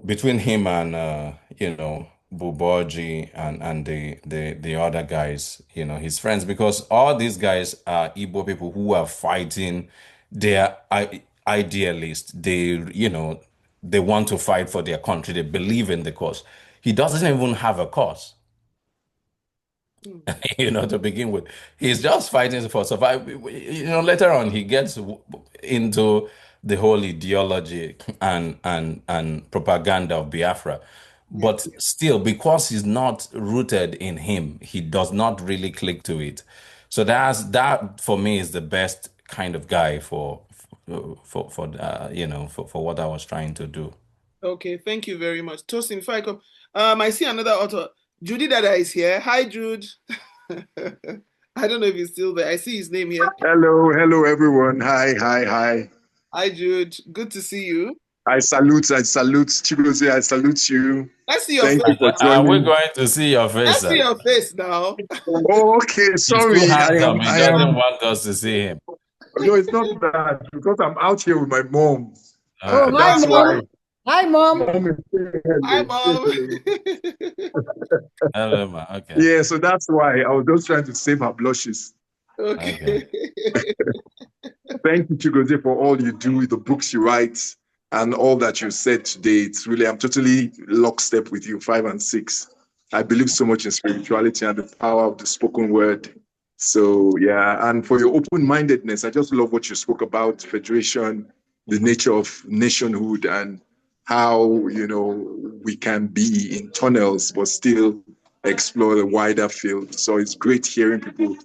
between him and Buboji and the other guys, his friends, because all these guys are Igbo people who are fighting. They're idealists. They want to fight for their country. They believe in the cause. He doesn't even have a cause. To begin with. He's just fighting for survival. Later on, he gets into the whole ideology and propaganda of Biafra. Yeah. But still, because he's not rooted in him, he does not really click to it. So that for me is the best kind of guy for what I was trying to do. Okay, thank you very much. Tosin, if I come, I see another author. Judy Dada is here. Hi, Jude. I don't know if he's still there. I see his name here. Hello, everyone. Hi. Hi, Jude. Good to see you. I salute Chigozie. I salute you. Let's see your Thank face. you for Are we joining. going to see your face, Let's sir? see your face now. Oh, okay. He's Sorry. too I handsome. am. He I doesn't am. want us to see him. No, it's not that because I'm out here with my mom. Oh, Okay. hi, That's why. mom. Hi, mom. Mom is saying Hi, hello. Mom. Hello, ma. Okay. Yeah, so that's why I was just trying to save her blushes. Okay. Okay. Thank you, Chigozie, for all you do, the books you write, and all that you said today. It's really, I'm totally lockstep with you, 5 and 6. I believe so much in spirituality and the power of the spoken word. So, yeah, and for your open-mindedness, I just love what you spoke about, federation, the nature of nationhood, and how, we can be in tunnels, but still explore the wider field. So it's great hearing people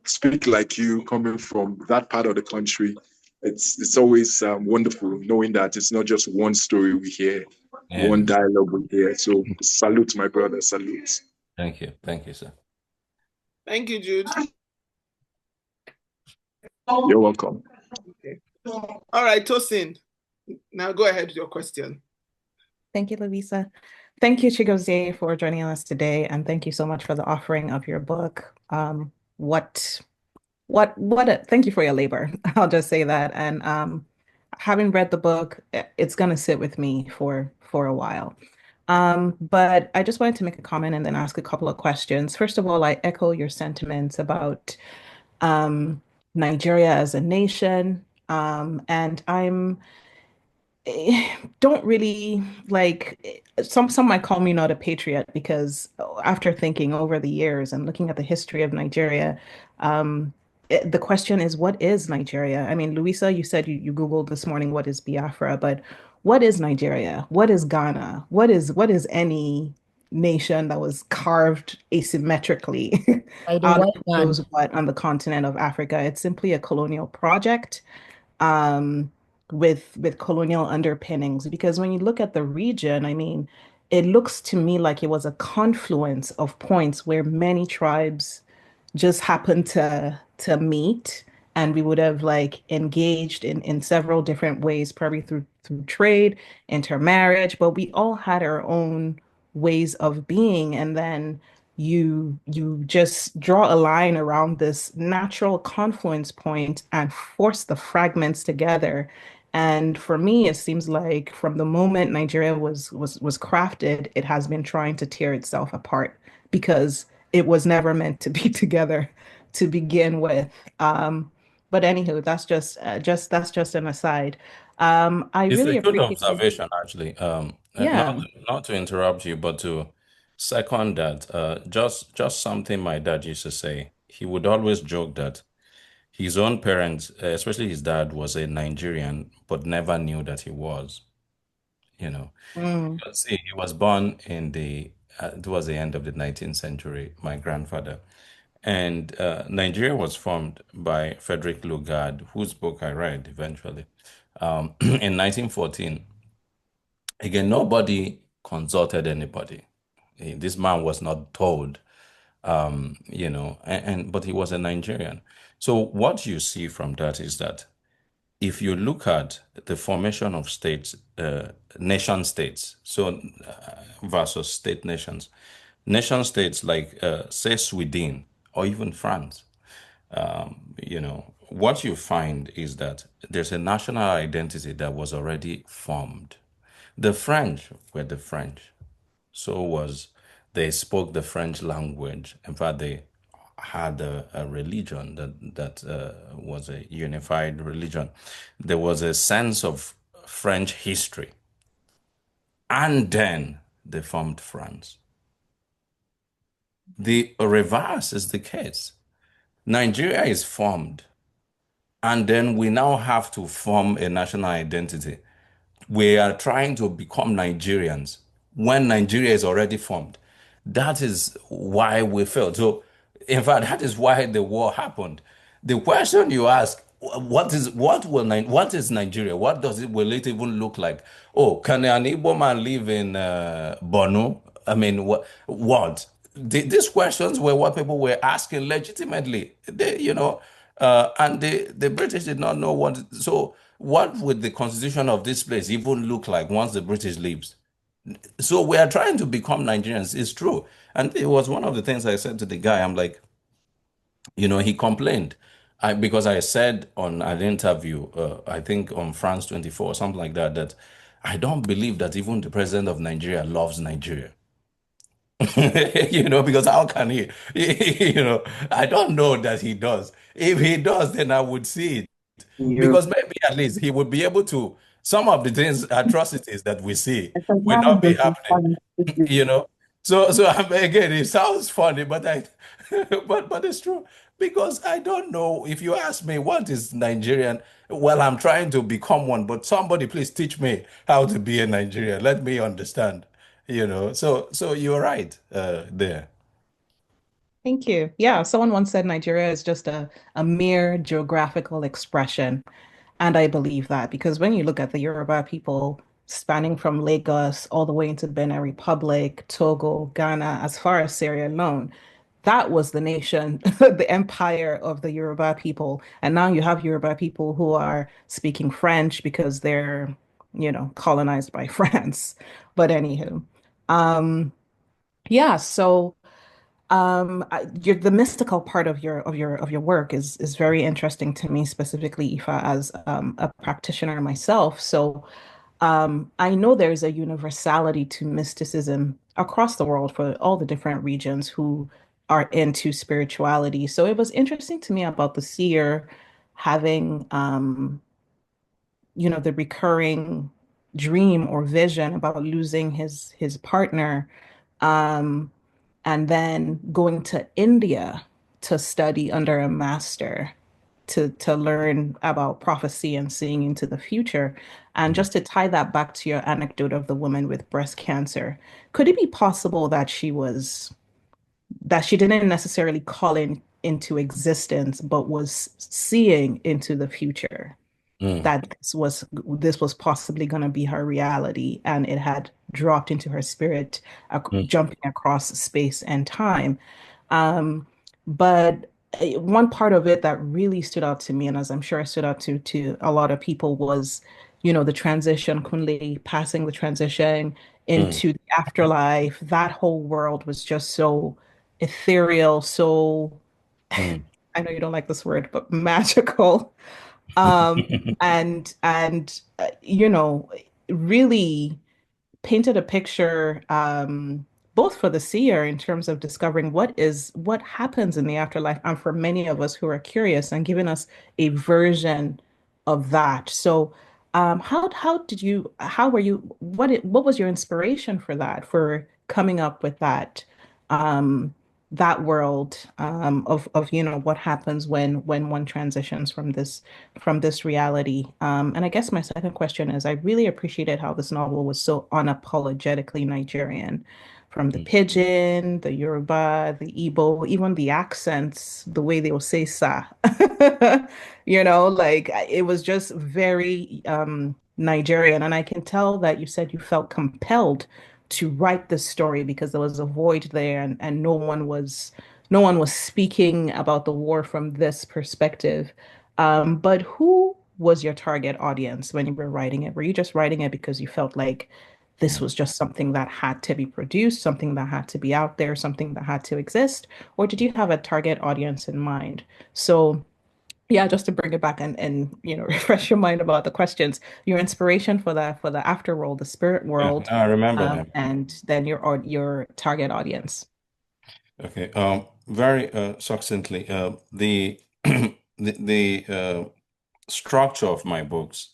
speak like you coming from that part of the country. It's always wonderful knowing that it's not just one story we hear, Yeah. one dialogue we hear. So salute, my brother, salute. Thank you. Thank you, sir. Thank you, Jude. You're welcome. Okay. All right, Tosin. Now go ahead with your question. Thank you, Louisa. Thank you, Chigozie, for joining us today, and thank you so much for the offering of your book. Thank you for your labor. I'll just say that. And having read the book, it's going to sit with me for a while. But I just wanted to make a comment and then ask a couple of questions. First of all, I echo your sentiments about Nigeria as a nation. And I'm don't really like some might call me not a patriot because after thinking over the years and looking at the history of Nigeria, the question is, what is Nigeria? I mean, Louisa, you said you Googled this morning what is Biafra, but what is Nigeria? What is Ghana? What is any nation that was carved asymmetrically By the out of white man. knows what on the continent of Africa? It's simply a colonial project um, with colonial underpinnings. Because when you look at the region, I mean, it looks to me like it was a confluence of points where many tribes just happened to meet, and we would have like engaged in several different ways, probably through trade, intermarriage, but we all had our own ways of being. And then you just draw a line around this natural confluence point and force the fragments together. And for me, it seems like from the moment Nigeria was crafted, it has been trying to tear itself apart because it was never meant to be together to begin with. But anywho, that's just an aside. I It's a really good appreciate. observation, actually. Yeah. Not to interrupt you, but to second that. Just something my dad used to say. He would always joke that his own parents, especially his dad, was a Nigerian, but never knew that he was. You know, Mm, see, he was born in towards the end of the 19th century. My grandfather. And Nigeria was formed by Frederick Lugard, whose book I read eventually, in 1914. Again, nobody consulted anybody. This man was not told, but he was a Nigerian. So what you see from that is that if you look at the formation of states, nation states, so versus state nations, nation states like, say, Sweden or even France, what you find is that there's a national identity that was already formed. The French were the French. So was they spoke the French language. In fact, they had a religion that was a unified religion. There was a sense of French history, and then they formed France. The reverse is the case. Nigeria is formed, and then we now have to form a national identity. We are trying to become Nigerians when Nigeria is already formed. That is why we failed. So, in fact, that is why the war happened. The question you ask, what is Nigeria? What does it will it even look like? Oh, can an Igbo man live in Borno? I mean, what? These questions were what people were asking legitimately. And the British did not know what. So, what would the constitution of this place even look like once the British leaves? So we are trying to become Nigerians. It's true. And it was one of the things I said to the guy. I'm like, he complained. Because I said on an interview, I think on France 24 or something like that, that I don't believe that even the president of Nigeria loves Nigeria. Because how can he? I don't know that he does. If he does, then I would see it. You. Because maybe at least he would be able to, some of the things, atrocities that we see Because will now not be this is happening. funny. you know so again, it sounds funny, but I but it's true, because I don't know. If you ask me what is Nigerian, well, I'm trying to become one, but somebody please teach me how to be a Nigerian. Let me understand. So you're right, there. thank you. Yeah, someone once said Nigeria is just a mere geographical expression. And I believe that because when you look at the Yoruba people spanning from Lagos all the way into Benin Republic, Togo, Ghana, as far as Sierra Leone, that was the nation, the empire of the Yoruba people. And now you have Yoruba people who are speaking French because they're, colonized by France. But anywho, um, yeah, so the mystical part of your work is very interesting to me, specifically Ifa, as a practitioner myself. So I know there's a universality to mysticism across the world for all the different regions who are into spirituality. So it was interesting to me about the seer having, the recurring dream or vision about losing his partner, um, and then going to India to study under a master to learn about prophecy and seeing into the future. And Mm, just to tie that back to your anecdote of the woman with breast cancer, could it be possible that she didn't necessarily call into existence, but was seeing into the future? mm, That this was possibly going to be her reality, and it had dropped into her spirit, mm, jumping across space and time. Um, but one part of it that really stood out to me, and as I'm sure it stood out to a lot of people, was, the transition, Kunle passing the transition mm, into the afterlife. That whole world was just so ethereal, so mm. I know you don't like this word, but magical. And really painted a picture, both for the seer in terms of discovering what happens in the afterlife, and for many of us who are curious, and giving us a version of that. So, how were you, what was your inspiration for that, for coming up with that world, of what happens when one transitions from this reality. And I guess my second question is, I really appreciated how this novel was so unapologetically Nigerian, from the Mm, pidgin, the Yoruba, the Igbo, even the accents, the way they will say sa. Like, it was just very Nigerian. And I can tell that you said you felt compelled to write this story because there was a void there, and no one was speaking about the war from this perspective. But who was your target audience when you were writing it? Were you just writing it because you felt like this mm. was just something that had to be produced, something that had to be out there, something that had to exist? Or did you have a target audience in mind? So, yeah, just to bring it back and refresh your mind about the questions, your inspiration for the afterworld, the spirit Yeah, world, I remember them. and then your target audience. Okay. Very succinctly, the structure of my books,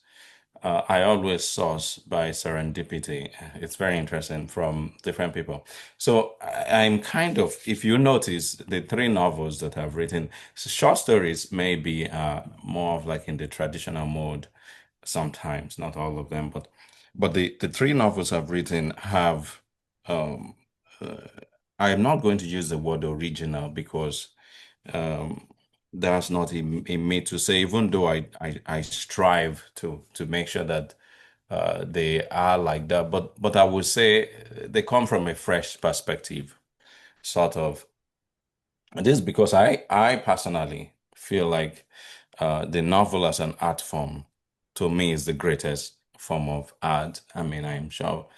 I always source by serendipity. It's very interesting from different people. So I'm kind of, if you notice, the three novels that I've written, short stories may be more of like in the traditional mode sometimes, not all of them, but the three novels I've written have um, uh, I am not going to use the word original because um, that's not in me to say, even though I strive to make sure that they are like that. But I would say they come from a fresh perspective, sort of. And this is because I personally feel like the novel as an art form to me is the greatest form of art. I mean, I'm sure,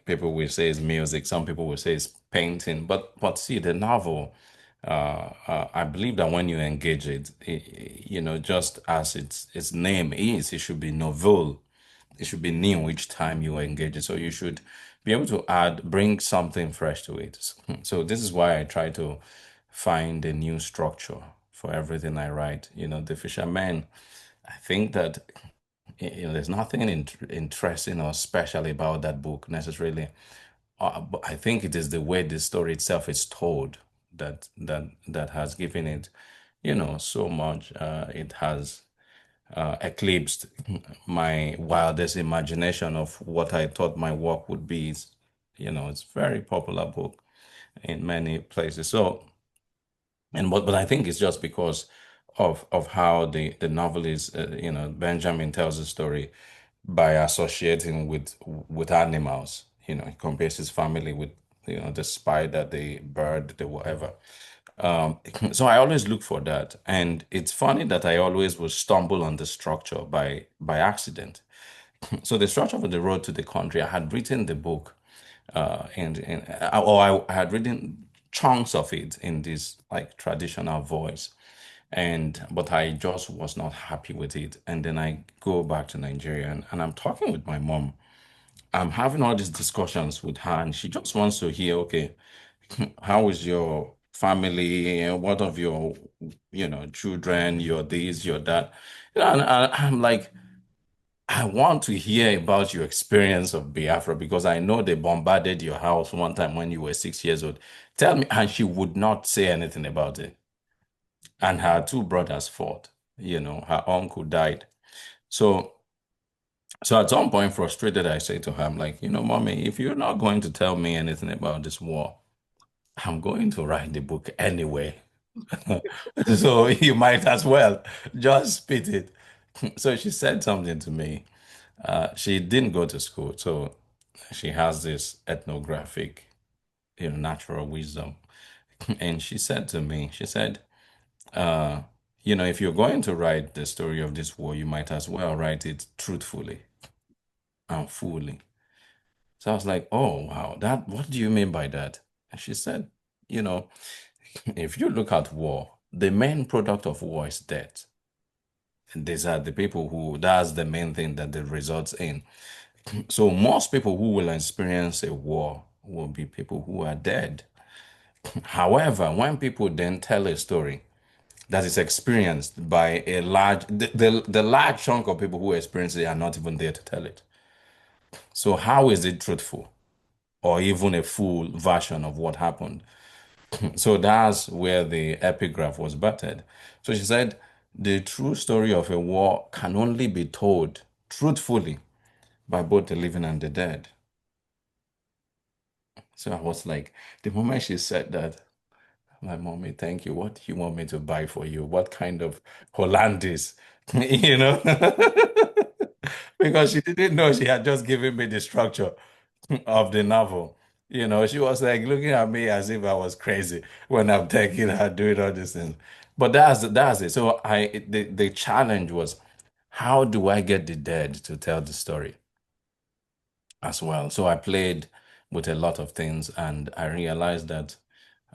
people will say it's music, some people will say it's painting, but see, the novel, I believe that when you engage it, just as its name is, it should be novel. It should be new each time you engage it. So you should be able to bring something fresh to it. So this is why I try to find a new structure for everything I write. The Fisherman, I think that there's nothing interesting or special about that book necessarily. But I think it is the way the story itself is told that has given it, so much. It has eclipsed my wildest imagination of what I thought my work would be. It's a very popular book in many places. So, but I think it's just because of how the novelist, Benjamin tells the story by associating with animals. He compares his family with the spider, the bird, the whatever. So I always look for that. And it's funny that I always will stumble on the structure by accident. So the structure of the road to the country, I had written the book, or I had written chunks of it in this like traditional voice, and but I just was not happy with it. And then I go back to Nigeria, and I'm talking with my mom. I'm having all these discussions with her, and she just wants to hear, okay, how is your family? What of your, children, your this, your that? And I'm like, I want to hear about your experience of Biafra because I know they bombarded your house one time when you were 6 years old. Tell me, and she would not say anything about it. And her two brothers fought. Her uncle died. So, so at some point, frustrated, I say to her, I'm like, mommy, if you're not going to tell me anything about this war, I'm going to write the book anyway. So you might as well just spit it. So she said something to me. She didn't go to school, so she has this ethnographic, natural wisdom. And she said to me, she said, uh, if you're going to write the story of this war, you might as well write it truthfully and fully. So I was like, oh, wow, what do you mean by that? And she said, you know, if you look at war, the main product of war is death. And these are the people that's the main thing that it results in. So most people who will experience a war will be people who are dead. However, when people then tell a story that is experienced by the large chunk of people who experience it are not even there to tell it. So how is it truthful or even a full version of what happened? So that's where the epigraph was battered. So she said, the true story of a war can only be told truthfully by both the living and the dead. So I was like, the moment she said that, my mommy, thank you. What do you want me to buy for you? What kind of Hollandis? You know? Because she didn't know she had just given me the structure of the novel. She was like looking at me as if I was crazy when I'm taking her doing all these things. But that's it. So the challenge was, how do I get the dead to tell the story as well? So I played with a lot of things, and I realized that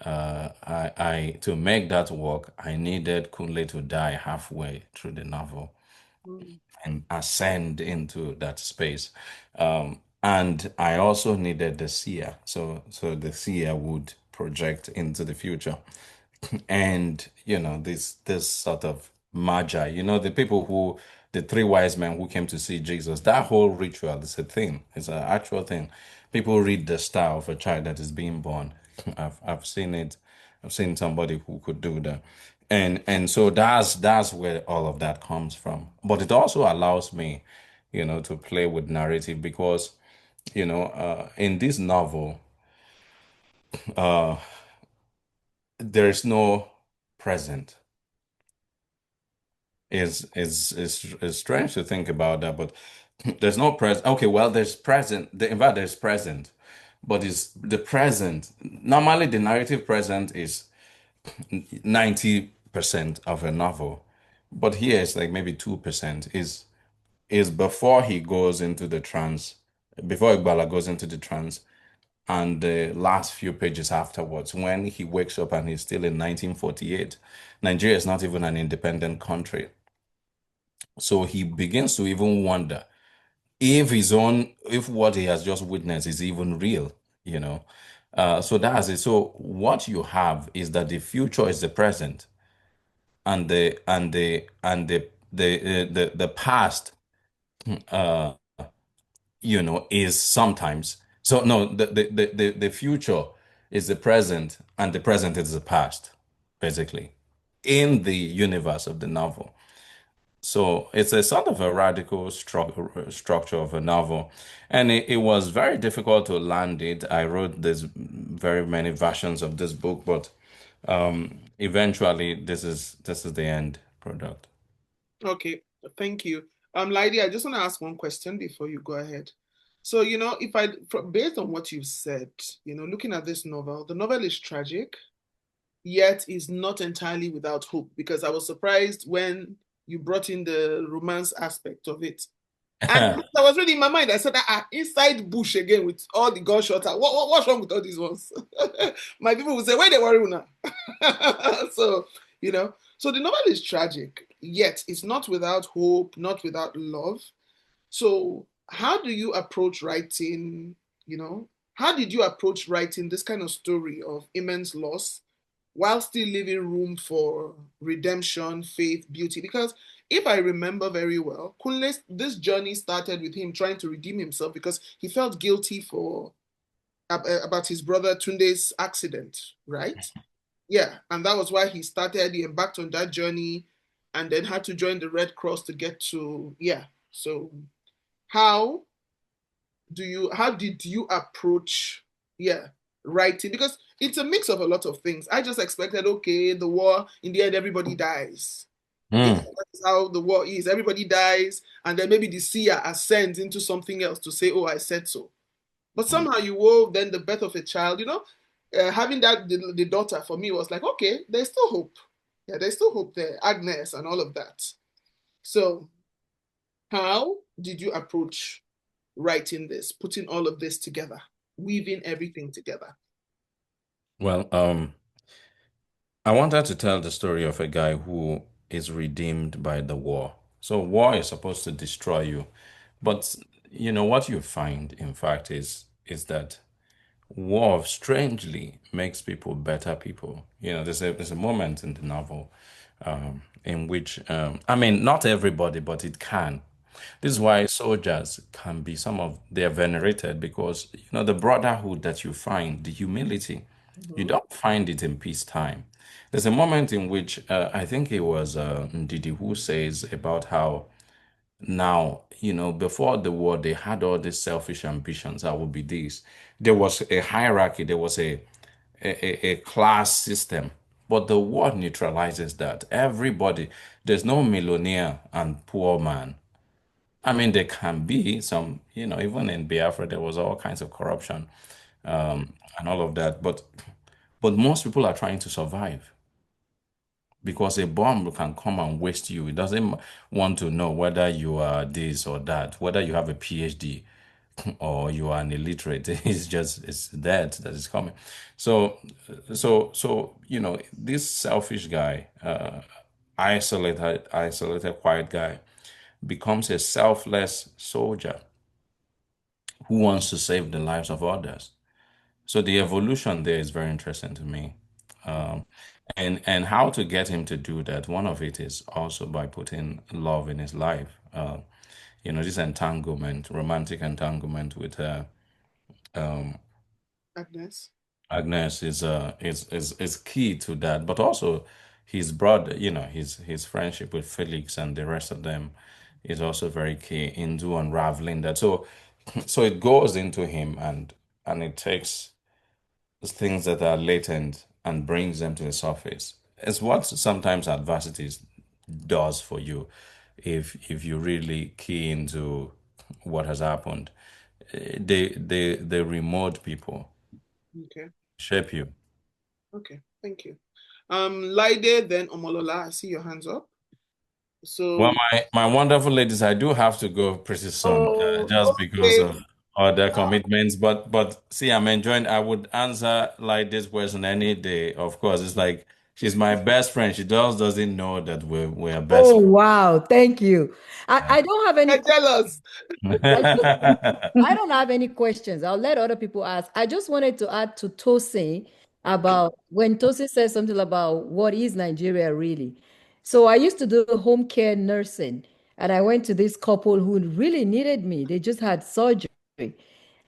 I to make that work, I needed Kunle to die halfway through the novel and ascend into that space. And I also needed the seer. So the seer would project into the future. And this sort of magi, the three wise men who came to see Jesus, that whole ritual is a thing. It's an actual thing. People read the star of a child that is being born. I've seen it. I've seen somebody who could do that. And so that's where all of that comes from. But it also allows me, to play with narrative because, in this novel, there is no present. Is strange to think about that, but there's no present. Okay, well, there's present. In fact, there's present, but it's the present. Normally, the narrative present is 90% of a novel, but here it's like maybe 2% is before he goes into the trance, before Igbala goes into the trance, and the last few pages afterwards, when he wakes up and he's still in 1948. Nigeria is not even an independent country. So he begins to even wonder if what he has just witnessed is even real, you know. So that's it. So what you have is that the future is the present, and the past, uh, is sometimes. So no, the future is the present, and the present is the past, basically, in the universe of the novel. So it's a sort of a radical structure of a novel. And it was very difficult to land it. I wrote this very many versions of this book, but eventually this is the end product. Okay, thank you. Lydie, I just want to ask one question before you go ahead. So, based on what you've said, looking at this novel, the novel is tragic, yet is not entirely without hope, because I was surprised when you brought in the romance aspect of it. And I was reading in my mind, I said, inside bush again with all the gunshots. What's wrong with all these ones? My people would say, where they worry now? So, so the novel is tragic, yet it's not without hope, not without love. So, how do you approach writing? How did you approach writing this kind of story of immense loss while still leaving room for redemption, faith, beauty? Because if I remember very well, Kunle, this journey started with him trying to redeem himself because he felt guilty for about his brother Tunde's accident, right? Yeah, and that was why he started. He embarked on that journey, and then had to join the Red Cross to get to, yeah. So how how did you approach, yeah, writing? Because it's a mix of a lot of things. I just expected, okay, the war, in the end, everybody dies. That's how the war is. Everybody dies, and then maybe the seer ascends into something else to say, oh, I said so. But somehow you wove then the birth of a child, having that, the daughter for me was like, okay, there's still hope. Yeah, there's still hope there, Agnes and all of that. So, how did you approach writing this, putting all of this together, weaving everything together? Well, I wanted to tell the story of a guy who is redeemed by the war. So war is supposed to destroy you, but what you find, in fact, is that war strangely makes people better people. There's a moment in the novel in which I mean, not everybody, but it can. This is why soldiers can be they're venerated because the brotherhood that you find, the humility, you don't find it in peacetime. There's a moment in which I think it was Ndidi who says about how now, before the war, they had all these selfish ambitions. I will be this. There was a hierarchy, there was a class system. But the war neutralizes that. Everybody, there's no millionaire and poor man. I mean, there can be some, even in Biafra, there was all kinds of corruption and all of that. But most people are trying to survive because a bomb can come and waste you. It doesn't want to know whether you are this or that, whether you have a PhD or you are an illiterate. It's that is coming. So, this selfish guy, isolated, quiet guy, becomes a selfless soldier who wants to save the lives of others. So the evolution there is very interesting to me. Um, and how to get him to do that, one of it is also by putting love in his life. This entanglement, romantic entanglement with Agnes? Agnes is key to that. But also his brother, his friendship with Felix and the rest of them is also very key into unraveling that. So it goes into him and it takes things that are latent and brings them to the surface. It's what sometimes adversities does for you if you really key into what has happened. They remote people, Okay, shape you. okay, thank you. Laide, then Omolola, I see your hands up. Well, So, my wonderful ladies, I do have to go pretty soon, oh, just because okay. of other commitments. But see, I'm enjoying. I would answer like this question any day. Of course, it's like she's my best friend. She just doesn't know that we're best Oh, wow. Thank you. friends. I don't have any You're jealous. I don't have any questions. I'll let other people ask. I just wanted to add to Tosin about when Tosin said something about what is Nigeria really. So I used to do home care nursing, and I went to this couple who really needed me. They just had surgery.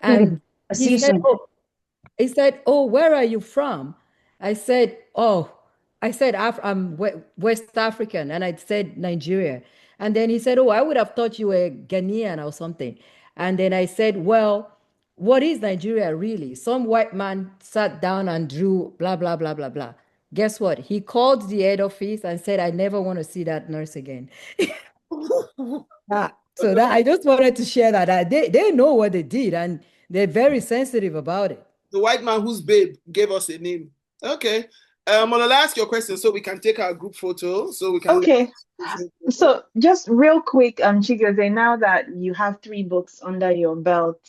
And I he see you said, soon. "Oh, he said, "Oh, where are you from?" I said, "Oh, I'm West African." And I said, "Nigeria." And then he said, "Oh, I would have thought you were Ghanaian or something." And then I said, "Well, what is Nigeria really?" Some white man sat down and drew blah, blah, blah, blah, blah. Guess what? He called the head office and said, "I never want to see that nurse again." Ah, So that I just wanted to share that they know what they did and they're very sensitive about it. The white man whose babe gave us a name. Okay. I'll ask your question so we can take our group photo. So we can. Okay. So just real quick, Chigozie, now that you have 3 books under your belt,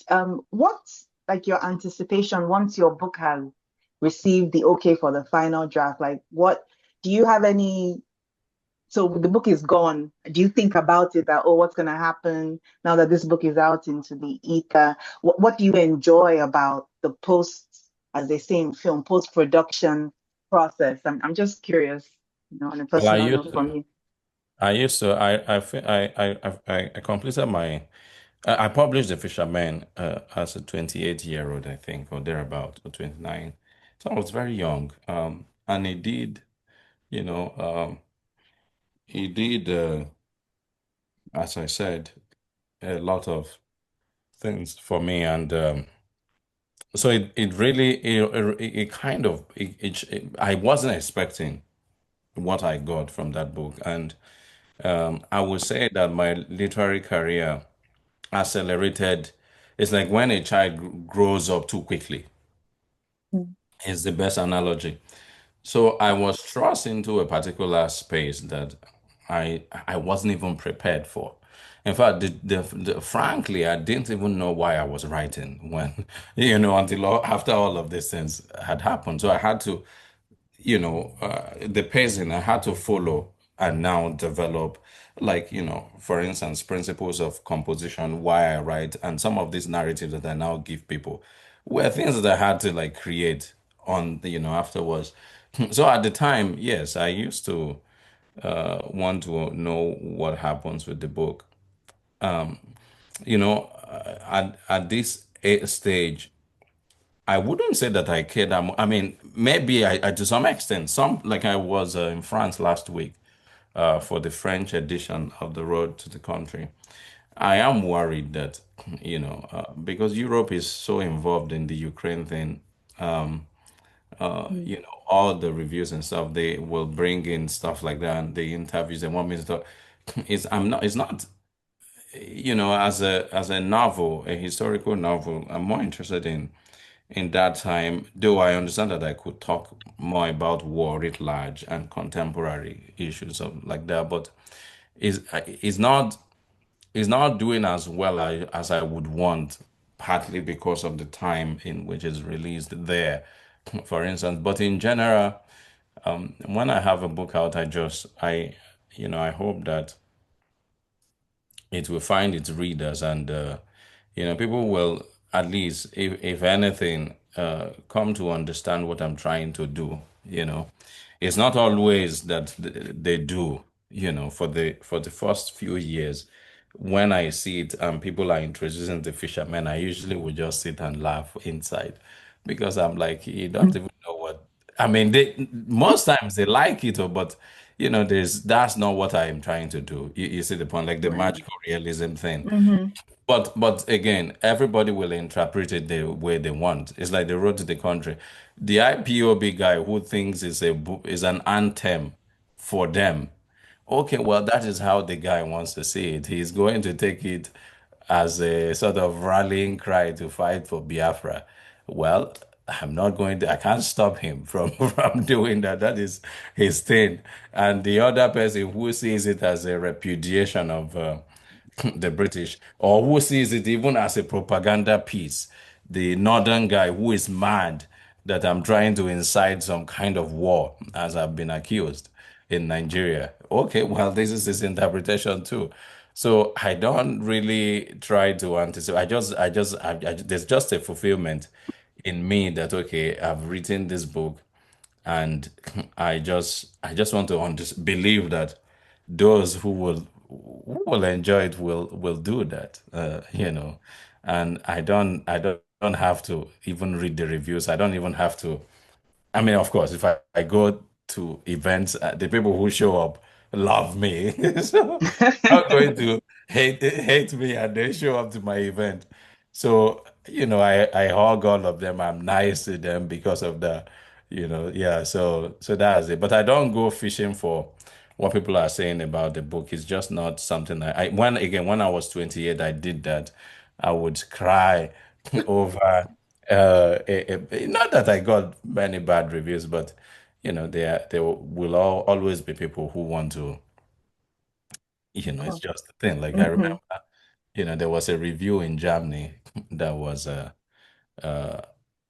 what's like your anticipation once your book has received the okay for the final draft? Like, what do you have any? So the book is gone. Do you think about it that, oh, what's going to happen now that this book is out into the ether? What do you enjoy about the post, as they say in film, post-production process? I'm just curious, on a Well, personal note from you. I completed I published The Fisherman as a 28-year-old, I think, or thereabout, or 29. So I was very young. And you know, he did, as I said, a lot of things for me. And so it really, it kind of, I wasn't expecting what I got from that book. And I would say that my literary career accelerated. It's like when a child grows up too quickly, is the best analogy. So I was thrust into a particular space that I wasn't even prepared for. In fact, frankly, I didn't even know why I was writing when, until after all of these things had happened. So I had to, the pacing I had to follow and now develop, like, for instance, principles of composition, why I write, and some of these narratives that I now give people were things that I had to like create on the, afterwards. So at the time, yes, I used to want to know what happens with the book. At this stage, I wouldn't say that I cared that much. I mean, maybe I to some extent. Some like I was in France last week for the French edition of The Road to the Country. I am worried that, because Europe is so involved in the Ukraine thing, Mm. all the reviews and stuff, they will bring in stuff like that and the interviews they want me to talk. It's not, as a novel, a historical novel, I'm more interested in that time, though I understand that I could talk more about war writ large and contemporary issues of like that, but is not doing as well as I would want, partly because of the time in which it's released there, for instance. But in general, when I have a book out, I hope that it will find its readers and people will at least if anything come to understand what I'm trying to do. It's not always that they do, for the first few years when I see it and people are introducing the fishermen, I usually would just sit and laugh inside because I'm like, you don't even know what. I mean, they most times they like it, but that's not what I'm trying to do. You see the point, like the Right. magical realism thing. Mm-hmm. But again, everybody will interpret it the way they want. It's like the road to the country. The IPOB guy who thinks it's a book is an anthem for them. Okay, well, that is how the guy wants to see it. He's going to take it as a sort of rallying cry to fight for Biafra. Well, I can't stop him from from doing that. That is his thing. And the other person who sees it as a repudiation of the British, or who sees it even as a propaganda piece, the northern guy who is mad that I'm trying to incite some kind of war, as I've been accused in Nigeria. Okay, well, this is his interpretation too. So I don't really try to anticipate. There's just a fulfillment in me that okay, I've written this book, and I just want to believe that those who will enjoy it will do that, and I don't have to even read the reviews. I don't even have to. I mean, of course, if I go to events, the people who show up love me. So I'm not going to hate me and they show up to my event. So, I hug all of them. I'm nice to them because of that, yeah. So that's it. But I don't go fishing for what people are saying about the book is just not something when I was 28, I did that. I would cry over not that I got many bad reviews, but there will always be people who want to, it's just a thing. Like I remember, Mhm. there was a review in Germany that was uh,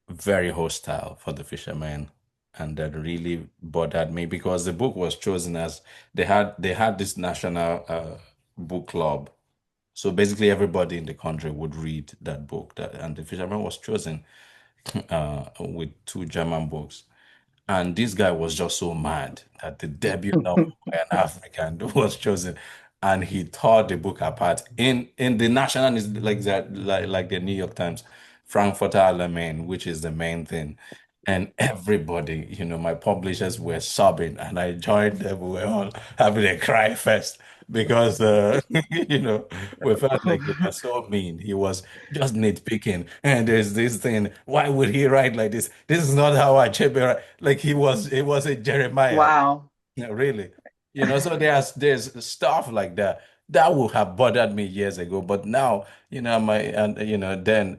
very hostile for the fishermen, and that really bothered me because the book was chosen as they had this national book club. So basically, everybody in the country would read that book. And the fisherman was chosen with two German books. And this guy was just so mad that the debut novel by an African was chosen, and he tore the book apart in the national is like that, like the New York Times, Frankfurter Allgemeine, which is the main thing. And everybody, my publishers were sobbing, and I joined them. We were all having a cry fest because, we felt like they were so mean. He was just nitpicking, and there's this thing. Why would he write like this? This is not how Achebe write. Like it was a Jeremiah, Wow. really. So there's stuff like that that would have bothered me years ago, but now, my and then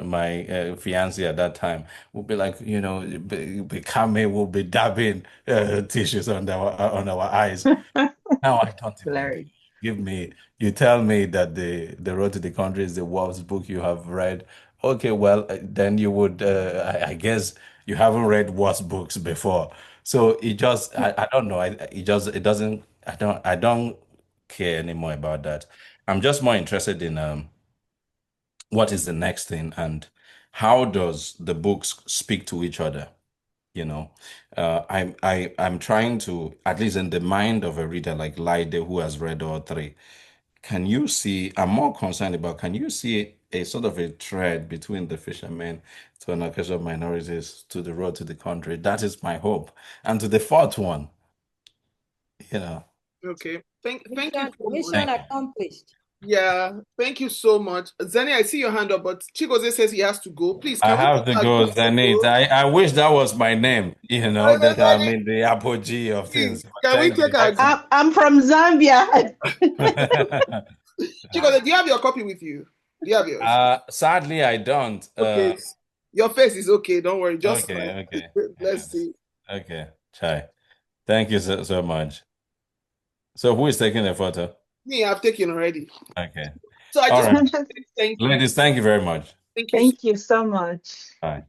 my fiance at that time would be like, be coming, will be dabbing tissues on our eyes. Now I don't even Hilarious. you tell me that the Road to the Country is the worst book you have read. Okay, well, then you would I guess you haven't read worse books before. So I don't know. It doesn't I don't care anymore about that. I'm just more interested in what is the next thing and how does the books speak to each other? You know, I'm trying to, at least in the mind of a reader like Laide who has read all three, I'm more concerned about, can you see a sort of a thread between the fishermen to an occasion of minorities to the road to the country? That is my hope. And to the fourth one, you know, Okay. Thank you Mission, so much. mission thank you. accomplished. Yeah, thank you so much. Zeni, I see your hand up, but Chigozie says he has to go. Please, I can we have to take our go, books and Zenith. go? I wish that was my name, that I'm in the apogee of Please, things. But can we thank you. take our I'm from Zambia. Chigozie, do you have your copy with you? Do you have yours? Sadly, I don't. Okay. Your face is okay. Don't worry. Just smile. Okay, okay. Let's see. Okay, Chai. Thank you so much. So who is taking the photo? Me, I've taken already. Okay. So I All just right. want to say thank you. Ladies, thank you very much. Thank you so Thank you so much. Bye.